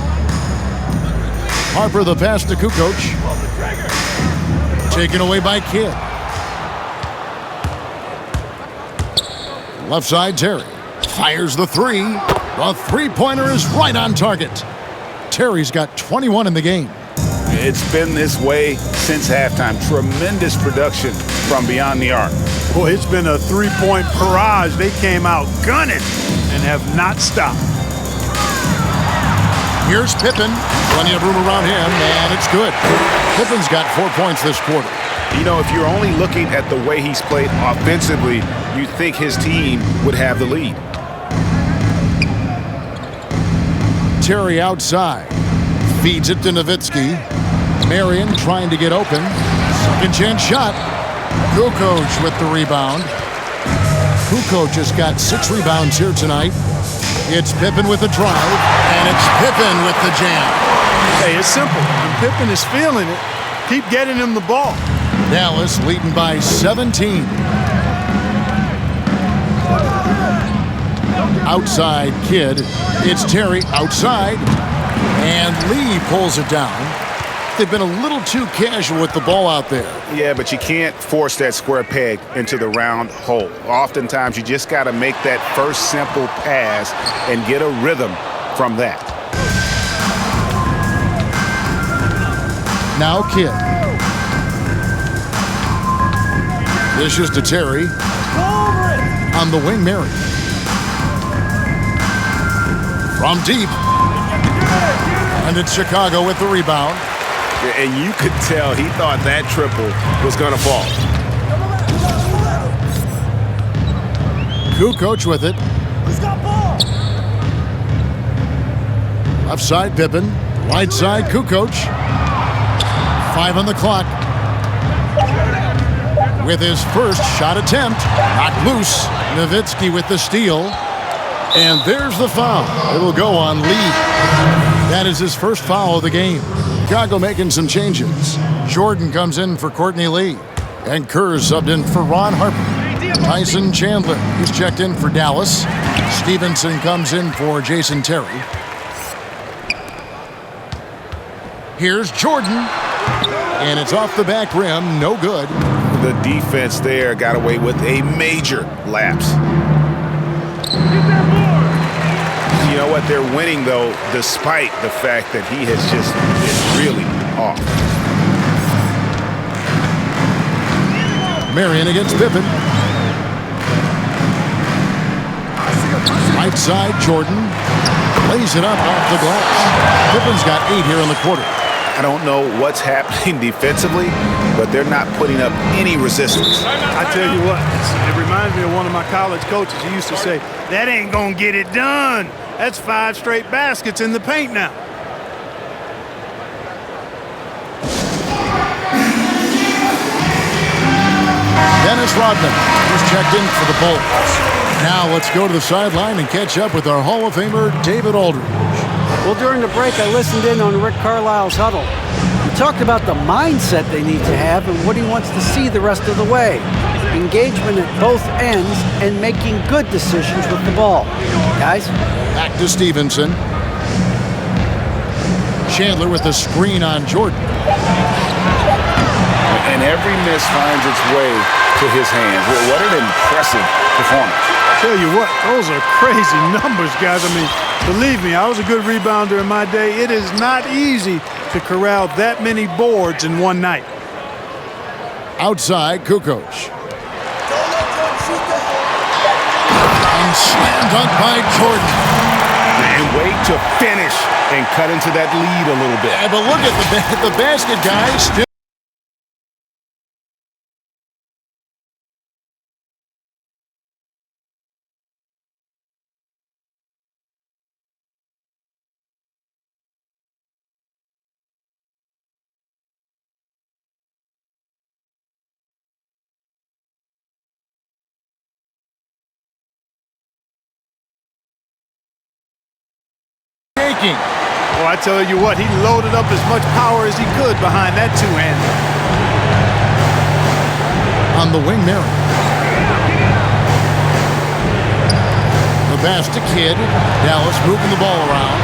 Harper the pass to Kukoc. Taken away by Kidd. Left side, Terry. Fires the three. The three-pointer is right on target. Terry's got 21 in the game. It's been this way since halftime. Tremendous production from beyond the arc. Boy, it's been a three-point barrage. They came out gunning and have not stopped. Here's Pippen. Plenty of room around him, and it's good. Pippen's got 4 points this quarter. You know, if you're only looking at the way he's played offensively, you'd think his team would have the lead. Terry outside. Feeds it to NOWITZKI. Marion trying to get open. Second chance shot. Kukoc with the rebound. Kukoc has got 6 rebounds here tonight. It's Pippen with the drive, and it's Pippen with the jam. Hey, it's simple. When Pippen is feeling it, keep getting him the ball. Dallas leading by 17. Outside Kidd. It's Terry outside. And Lee pulls it down. They've been a little too casual with the ball out there. Yeah, but you can't force that square peg into the round hole. Oftentimes, you just got to make that first simple pass and get a rhythm from that. Now Kidd. Dishes to Terry. On the wing, Mary. From deep. And it's Chicago with the rebound. And you could tell he thought that triple was going to fall. Kukoc with it. Who's got ball? Left side, Pippen. Right side, Kukoc. 5 on the clock. With his first shot attempt. Knocked loose. NOWITZKI with the steal. And there's the foul. It'll go on Lee. That is his first foul of the game. Chicago making some changes. Jordan comes in for Courtney Lee. And Kerr subbed in for Ron Harper. Tyson Chandler is checked in for Dallas. Stevenson comes in for Jason Terry. Here's Jordan. And it's off the back rim. No good. The defense there got away with a major lapse. You know what? They're winning, though, despite the fact that he has just been really off. Marion against Pippen. Right side, Jordan. Lays it up off the glass. Pippen's got 8 here in the quarter. I don't know what's happening defensively, but they're not putting up any resistance. I tell you what, it reminds me of one of my college coaches. He used to say, that ain't gonna get it done. That's 5 straight baskets in the paint now. Dennis Rodman is checked in for the Bulls. Now let's go to the sideline and catch up with our Hall of Famer, David Aldridge. Well, during the break, I listened in on Rick Carlisle's huddle. He talked about the mindset they need to have and what he wants to see the rest of the way. Engagement at both ends and making good decisions with the ball. Guys? Back to Stevenson. Chandler with the screen on Jordan. And every miss finds its way to his hands. What an impressive performance. Tell you what, those are crazy numbers, guys. I mean, believe me, I was a good rebounder in my day. It is not easy to corral that many boards in one night. Outside, Kukoc. And slam dunk by Jordan. And wait to finish and cut into that lead a little bit. Yeah, but look at the basket, guys. Still taking. Well, I tell you what, he loaded up as much power as he could behind that two-hander. On the wing, Mary. The pass to Kidd. Dallas moving the ball around.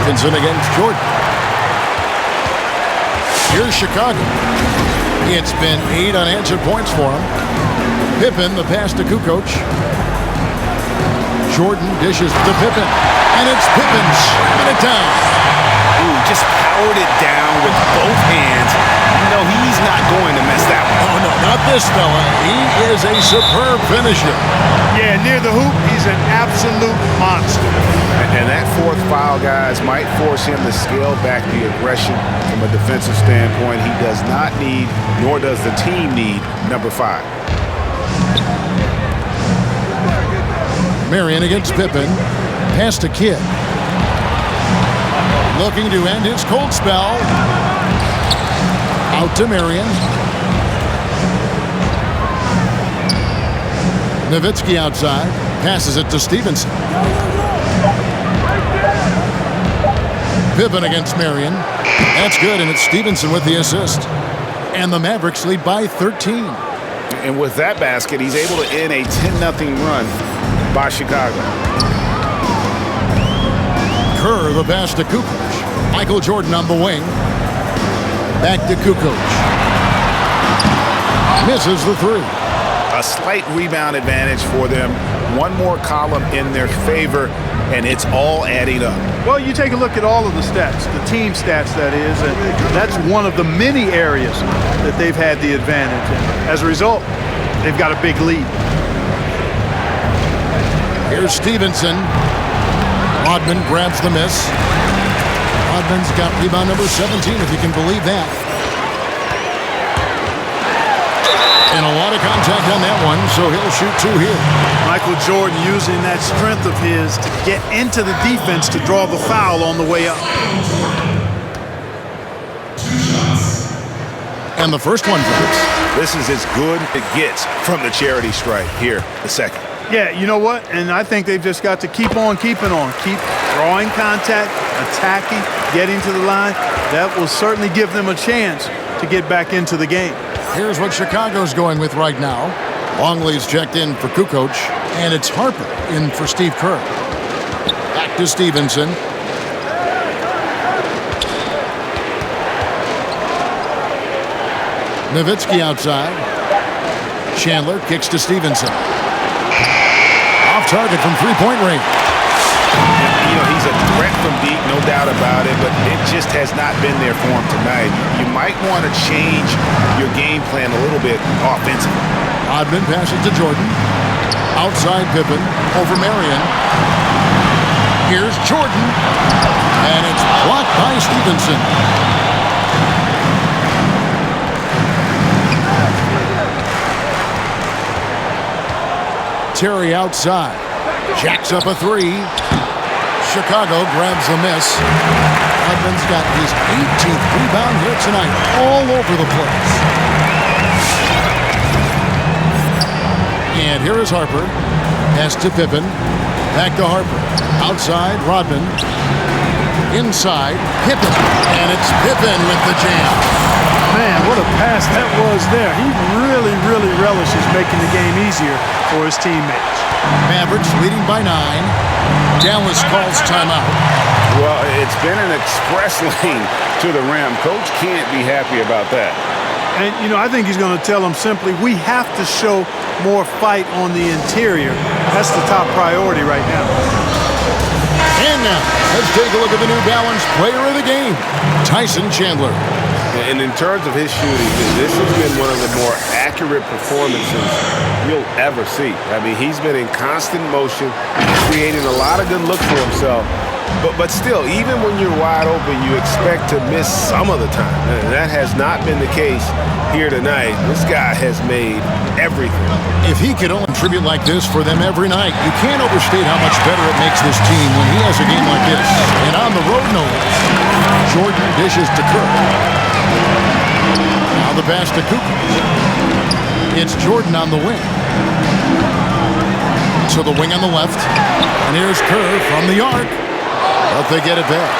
Stevenson against Jordan. Here's Chicago. It's been 8 unanswered points for him. Pippen, the pass to Kukoc. Jordan dishes to Pippen, and it's Pippen slamming it down. Ooh, just powered it down with both hands. You know, he's not going to miss that one. Oh, no, not this fella. He is a superb finisher. Yeah, near the hoop, he's an absolute monster. And that 4th foul, guys, might force him to scale back the aggression from a defensive standpoint. He does not need, nor does the team need, number 5. Marion against Pippen. Pass to Kidd. Looking to end his cold spell. Out to Marion. NOWITZKI outside. Passes it to Stevenson. Pippen against Marion. That's good, and it's Stevenson with the assist. And the Mavericks lead by 13. And with that basket, he's able to end a 10-0 run by Chicago. Kerr, the pass to Kukoc. Michael Jordan on the wing. Back to Kukoc. Misses the three. A slight rebound advantage for them. One more column in their favor, and it's all adding up. Well, you take a look at all of the stats, the team stats that is, and that's one of the many areas that they've had the advantage. And as a result, they've got a big lead. Here's Stevenson. Rodman grabs the miss. Rodman's got rebound number 17, if you can believe that. And a lot of contact on that one, so he'll shoot two here. Michael Jordan using that strength of his to get into the defense to draw the foul on the way up. And the first one drops. This is as good as it gets from the charity stripe here, the second. Yeah, you know what? And I think they've just got to keep on keeping on. Keep drawing contact, attacking, getting to the line. That will certainly give them a chance to get back into the game. Here's what Chicago's going with right now. Longley's checked in for Kukoc, and it's Harper in for Steve Kerr. Back to Stevenson. NOWITZKI outside. Chandler kicks to Stevenson. Off target from three-point range. You know, he's a threat from deep, no doubt about it, but it just has not been there for him tonight. You might want to change your game plan a little bit offensively. Rodman passes to Jordan. Outside Pippen over Marion. Here's Jordan. And it's blocked by Stevenson. Terry outside. Jacks up a three. Chicago grabs the miss. Rodman's got his 18th rebound here tonight, all over the place. And here is Harper. Pass to Pippen. Back to Harper. Outside, Rodman. Inside, Pippen. And it's Pippen with the jam. Man, what a pass that was there. He really relishes making the game easier for his teammates. Mavericks leading by 9. Dallas calls timeout. Well, it's been an express lane to the rim. Coach can't be happy about that. And, you know, I think he's going to tell them simply, we have to show more fight on the interior. That's the top priority right now. And now, let's take a look at the New Balance player of the game, Tyson Chandler. And in terms of his shooting, this has been one of the more accurate performances you'll ever see. I mean, he's been in constant motion, creating a lot of good looks for himself. But still, even when you're wide open, you expect to miss some of the time. And that has not been the case here tonight. This guy has made everything. If he could only contribute like this for them every night, you can't overstate how much better it makes this team when he has a game like this. And on the road, no less. Jordan dishes to Kerr. Now the pass to Kukoc. It's Jordan on the wing. To the wing on the left. And here's Kerr from the arc. But they get it back.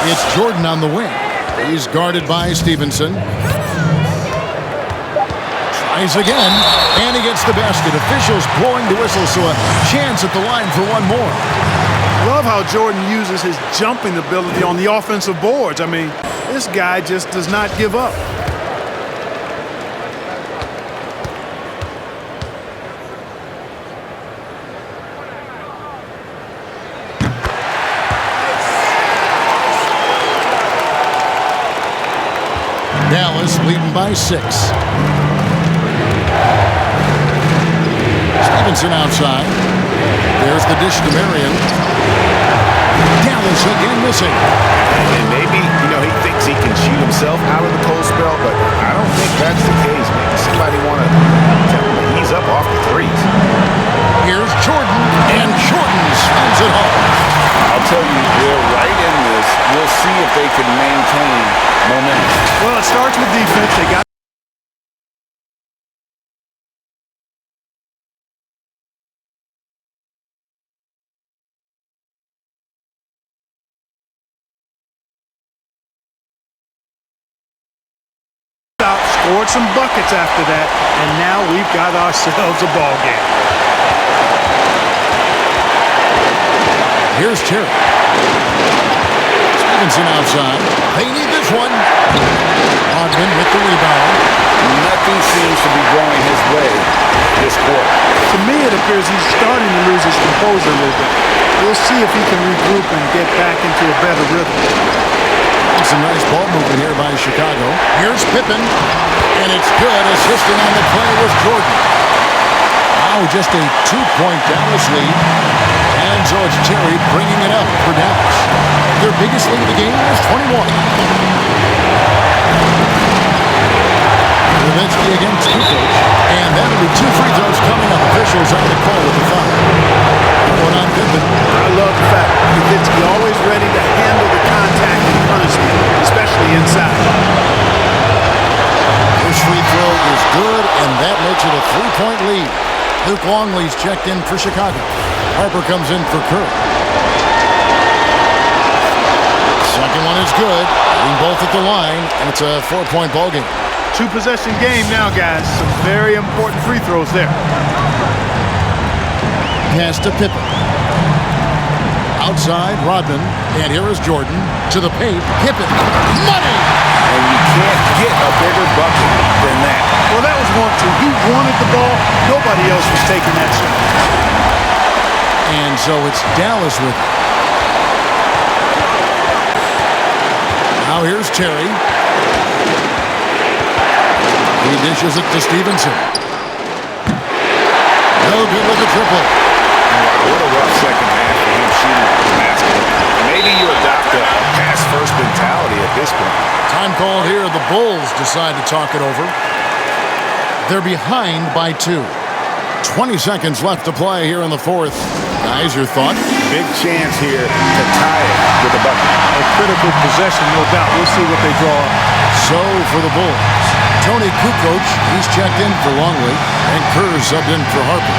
It's Jordan on the wing. He's guarded by Stevenson. Tries again, and he gets the basket. Officials blowing the whistle, so a chance at the line for one more. Love how Jordan uses his jumping ability on the offensive boards. I mean, this guy just does not give up. Dallas leading by 6. Stevenson outside. There's the dish to Marion. Dallas again missing. And maybe, you know, he thinks he can shoot himself out of the cold spell, but I don't think that's the case. Maybe somebody want to tell him to ease up off the threes. Here's Jordan, and Jordan spins it home. I'll tell you, they're right in this. We'll see if they can maintain momentum. Well, it starts with defense. They got scored some buckets after that, and now we've got ourselves a ball game. Here's Terry. Stevenson outside. They need this one. Ogden with the rebound. Nothing seems to be going his way this quarter. To me, it appears he's starting to lose his composure a little bit. We'll see if he can regroup and get back into a better rhythm. Some nice ball movement here by Chicago. Here's Pippen, and it's good. Assisting on the play was Jordan. Now just a 2-point Dallas lead. And so it's Terry bringing it up for Dallas. Their biggest lead of the game is 21. Nowitzki against Kukoc. And that'll be 2 free throws coming up. Officials on the call with the foul. One on Pippen. I love the fact Nowitzki always ready to handle the contact and punishment, especially inside. First free throw is good, and that makes it a 3-point lead. Luke Longley's checked in for Chicago. Harper comes in for Kerr. Second one is good. Hitting both at the line, and it's a 4-point ball game. 2-possession game now, guys. Some very important free throws there. Pass to Pippen. Outside, Rodman. And here is Jordan to the paint. Pippen. Money! And you can't get a bigger bucket than that. Well, that was 1-2. He wanted the ball. Nobody else was taking that shot. And so it's Dallas with it. Now here's Terry. He dishes it to Stevenson. No good with the triple. What a rough second half for him shooting the basketball. Maybe you adopt a pass-first mentality at this point. Time called here. The Bulls decide to talk it over. They're behind by 2. 20 seconds left to play here in the fourth. Guys, your thought? Big chance here to tie it with a bucket. A critical possession, no doubt. We'll see what they draw up. So for the Bulls, Tony Kukoc, he's checked in for Longley, and Kerr subbed in for Harper.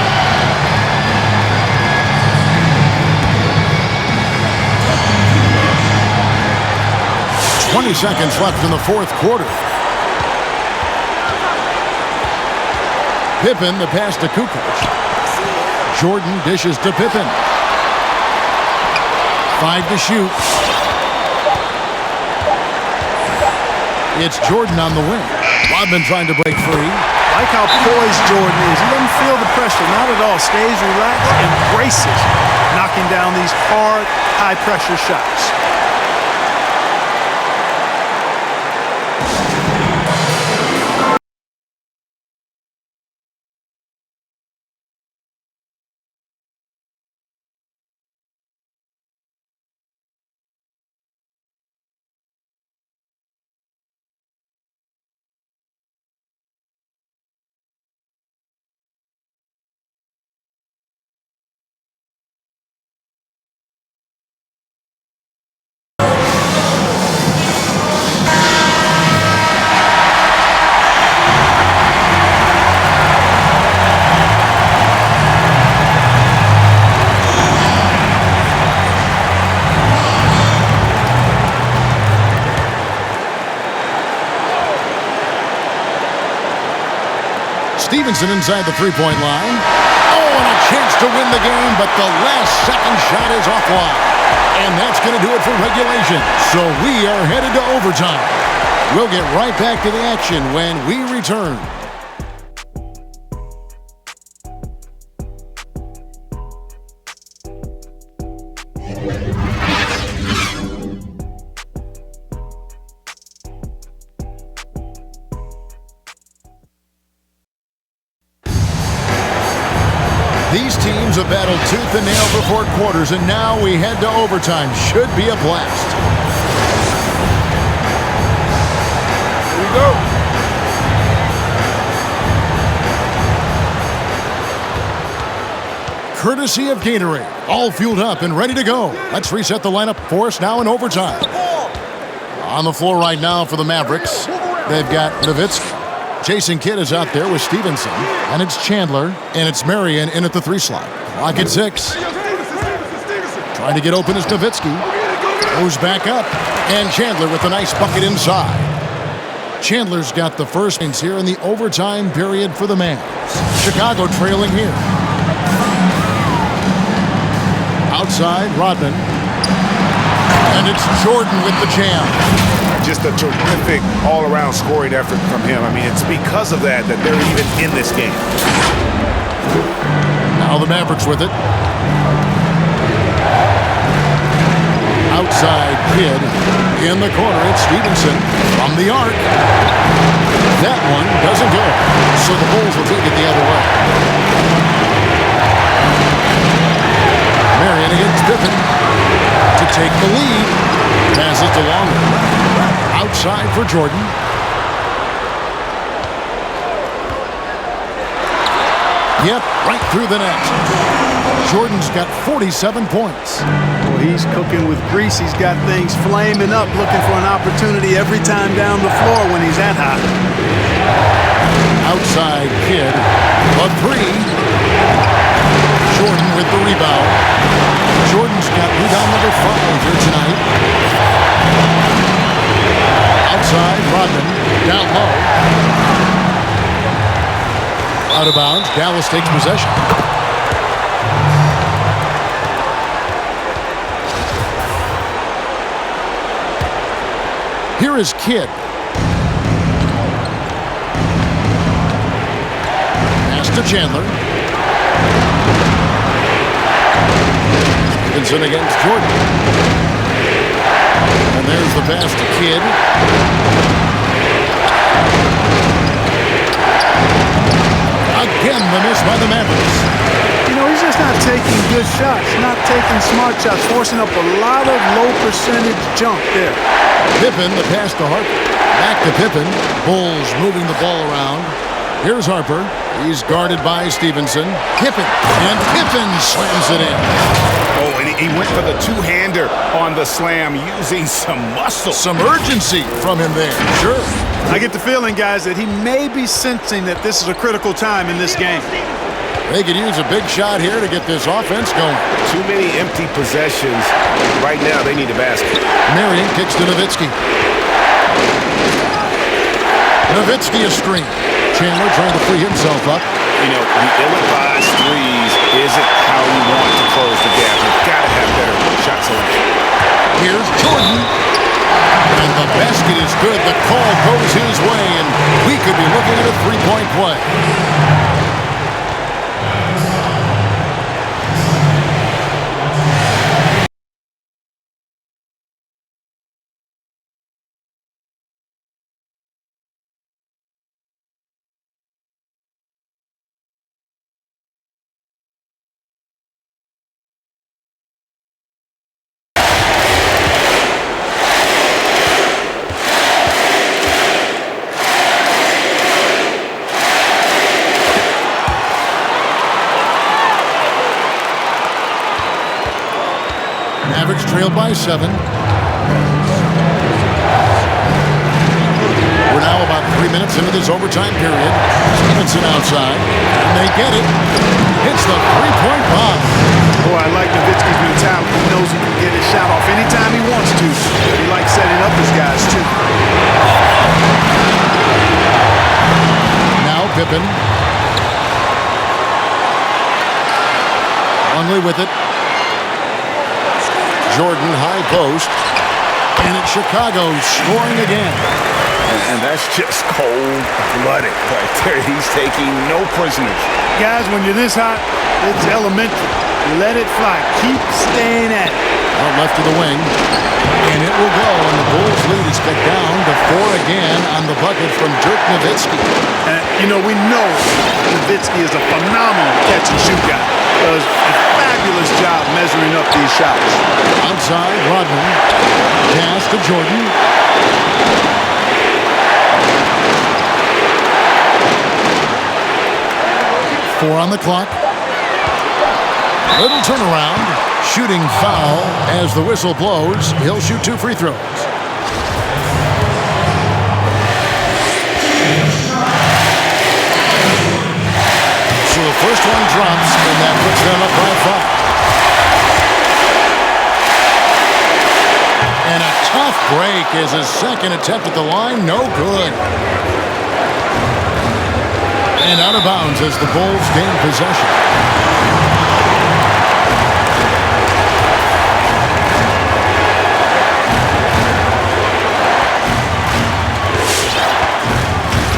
20 seconds left in the fourth quarter. Pippen, the pass to Kukoc. Jordan dishes to Pippen. 5 to shoot. It's Jordan on the wing. Rodman trying to break free. Like how poised Jordan is. He doesn't feel the pressure, not at all. Stays relaxed and braces, knocking down these hard, high-pressure shots. Stevenson inside the three-point line. Oh, and a chance to win the game, but the last second shot is offline. And that's going to do it for regulation. So we are headed to overtime. We'll get right back to the action when we return. These teams have battled tooth and nail for 4 quarters, and now we head to overtime. Should be a blast. Here we go. Courtesy of Gatorade. All fueled up and ready to go. Let's reset the lineup for us now in overtime. On the floor right now for the Mavericks, they've got NOWITZKI. Jason Kidd is out there with Stevenson, and it's Chandler, and it's Marion in at the 3 slot. Clock at 6. Trying to get open is NOWITZKI. Goes back up, and Chandler with a nice bucket inside. Chandler's got the first points here in the overtime period for the Mavs. Chicago trailing here. Outside, Rodman. And it's Jordan with the jam. Just a terrific all-around scoring effort from him. I mean, it's because of that they're even in this game. Now the Mavericks with it. Outside Kidd. In the corner, it's Stevenson from the arc. That one doesn't go. So the Bulls will take it the other way. Marion against Pippen to take the lead. Passes to Longer. Outside for Jordan. Yep, right through the net. Jordan's got 47 points. Well, he's cooking with grease. He's got things flaming up, looking for an opportunity every time down the floor when he's that hot. Outside Kidd. A three. Jordan with the rebound. Jordan's got rebound number 5 here tonight. Outside, Rodman. Down low. Out of bounds. Dallas takes possession. Here is Kidd. Pass to Chandler. Stevenson against Jordan. And there's the pass to Kidd. Again, the miss by the Mavericks. You know, he's just not taking good shots, not taking smart shots, forcing up a lot of low percentage jump there. Pippen, the pass to Harper. Back to Pippen. Bulls moving the ball around. Here's Harper. He's guarded by Stevenson. Pippen. And Pippen slams it in. Oh, and he went for the two-hander on the slam using some muscle. Some urgency from him there. Sure. I get the feeling, guys, that he may be sensing that this is a critical time in this game. They could use a big shot here to get this offense going. Too many empty possessions. Right now, they need a basket. Marion kicks to Nowitzki. Nowitzki a screen. Chandler trying to free himself up. You know, the ill-advised threes isn't how you want to close the gap. You've got to have better shot selection. Here's Jordan. And the basket is good. The call goes his way, and we could be looking at a three-point play. Mavericks trailed by 7. We're now about 3 minutes into this overtime period. Stevenson outside, and they get it. It's the three-point bomb. Boy, I like Nowitzki's mentality. He knows he can get his shot off anytime he wants to. But he likes setting up his guys, too. Now Pippen. Longley with it. Jordan high post. And it's Chicago scoring again. And that's just cold-blooded right there. He's taking no prisoners. Guys, when you're this hot, it's elementary. Let it fly. Keep staying at it. Out left to the wing. And it will go, and the Bulls lead is cut down to 4 again on the bucket from Dirk Nowitzki. You know, we know Nowitzki is a phenomenal catch-and-shoot guy. Does a fabulous job measuring up these shots. Outside, Rodman. Pass to Jordan. Four on the clock. Little turnaround. Shooting foul as the whistle blows. He'll shoot 2 free throws. So the first one drops, and that puts them up by 5. And a tough break make is his second attempt at the line. No good. And out of bounds as the Bulls gain possession.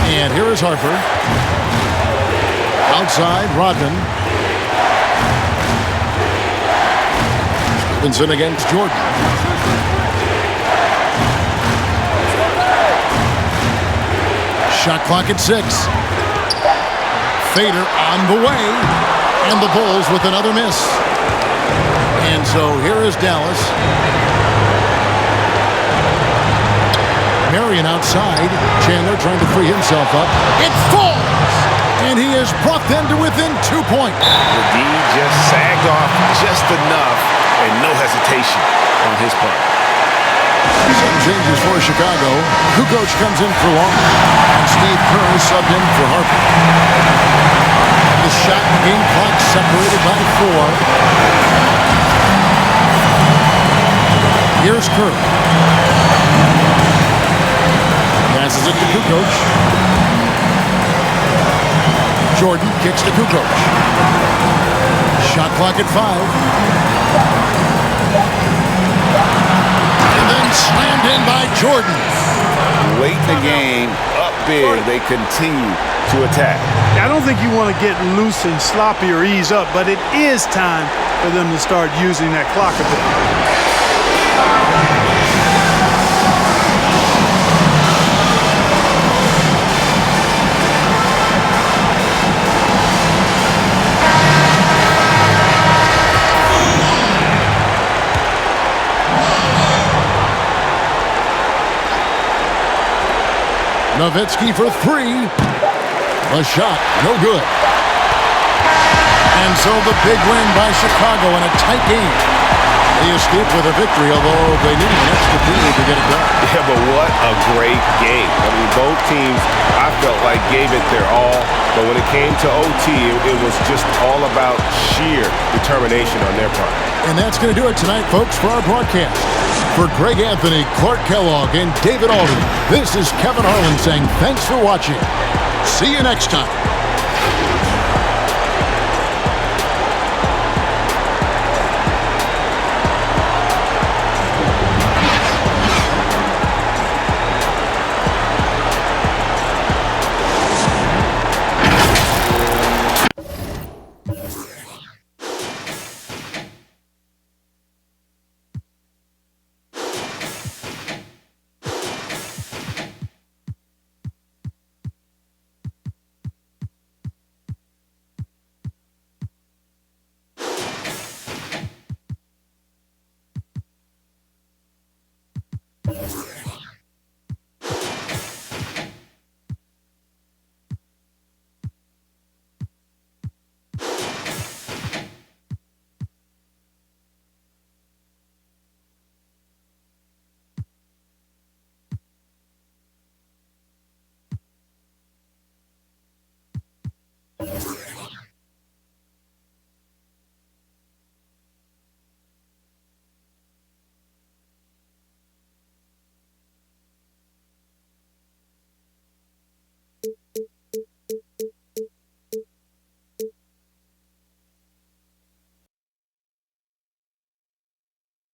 And here is Harper. Outside, Rodman. Stevenson against Jordan. Shot clock at 6. Fader on the way. And the Bulls with another miss. And so here is Dallas. Marion outside. Chandler trying to free himself up. It falls! And he has brought them to within 2 points. The D just sagged off just enough and no hesitation on his part. Some changes for Chicago. Kukoc comes in for Long. And Steve Kerr subbed in for Harper. The shot and game clock separated by 4. Here's Kerr. Passes it to Kukoc. Jordan kicks to Kukoc. Shot clock at 5. Slammed in by Jordan. Late in the game, up big, they continue to attack. I don't think you want to get loose and sloppy or ease up, but it is time for them to start using that clock a bit. NOWITZKI for 3. A shot, no good. And so the big win by Chicago in a tight game. They escaped with a victory, although they needed an extra period to get it done. Yeah, but what a great game. I mean, both teams, I felt like, gave it their all. But when it came to OT, it was just all about sheer determination on their part. And that's going to do it tonight, folks, for our broadcast. For Greg Anthony, Clark Kellogg, and David Alden, this is Kevin Harlan saying thanks for watching. See you next time.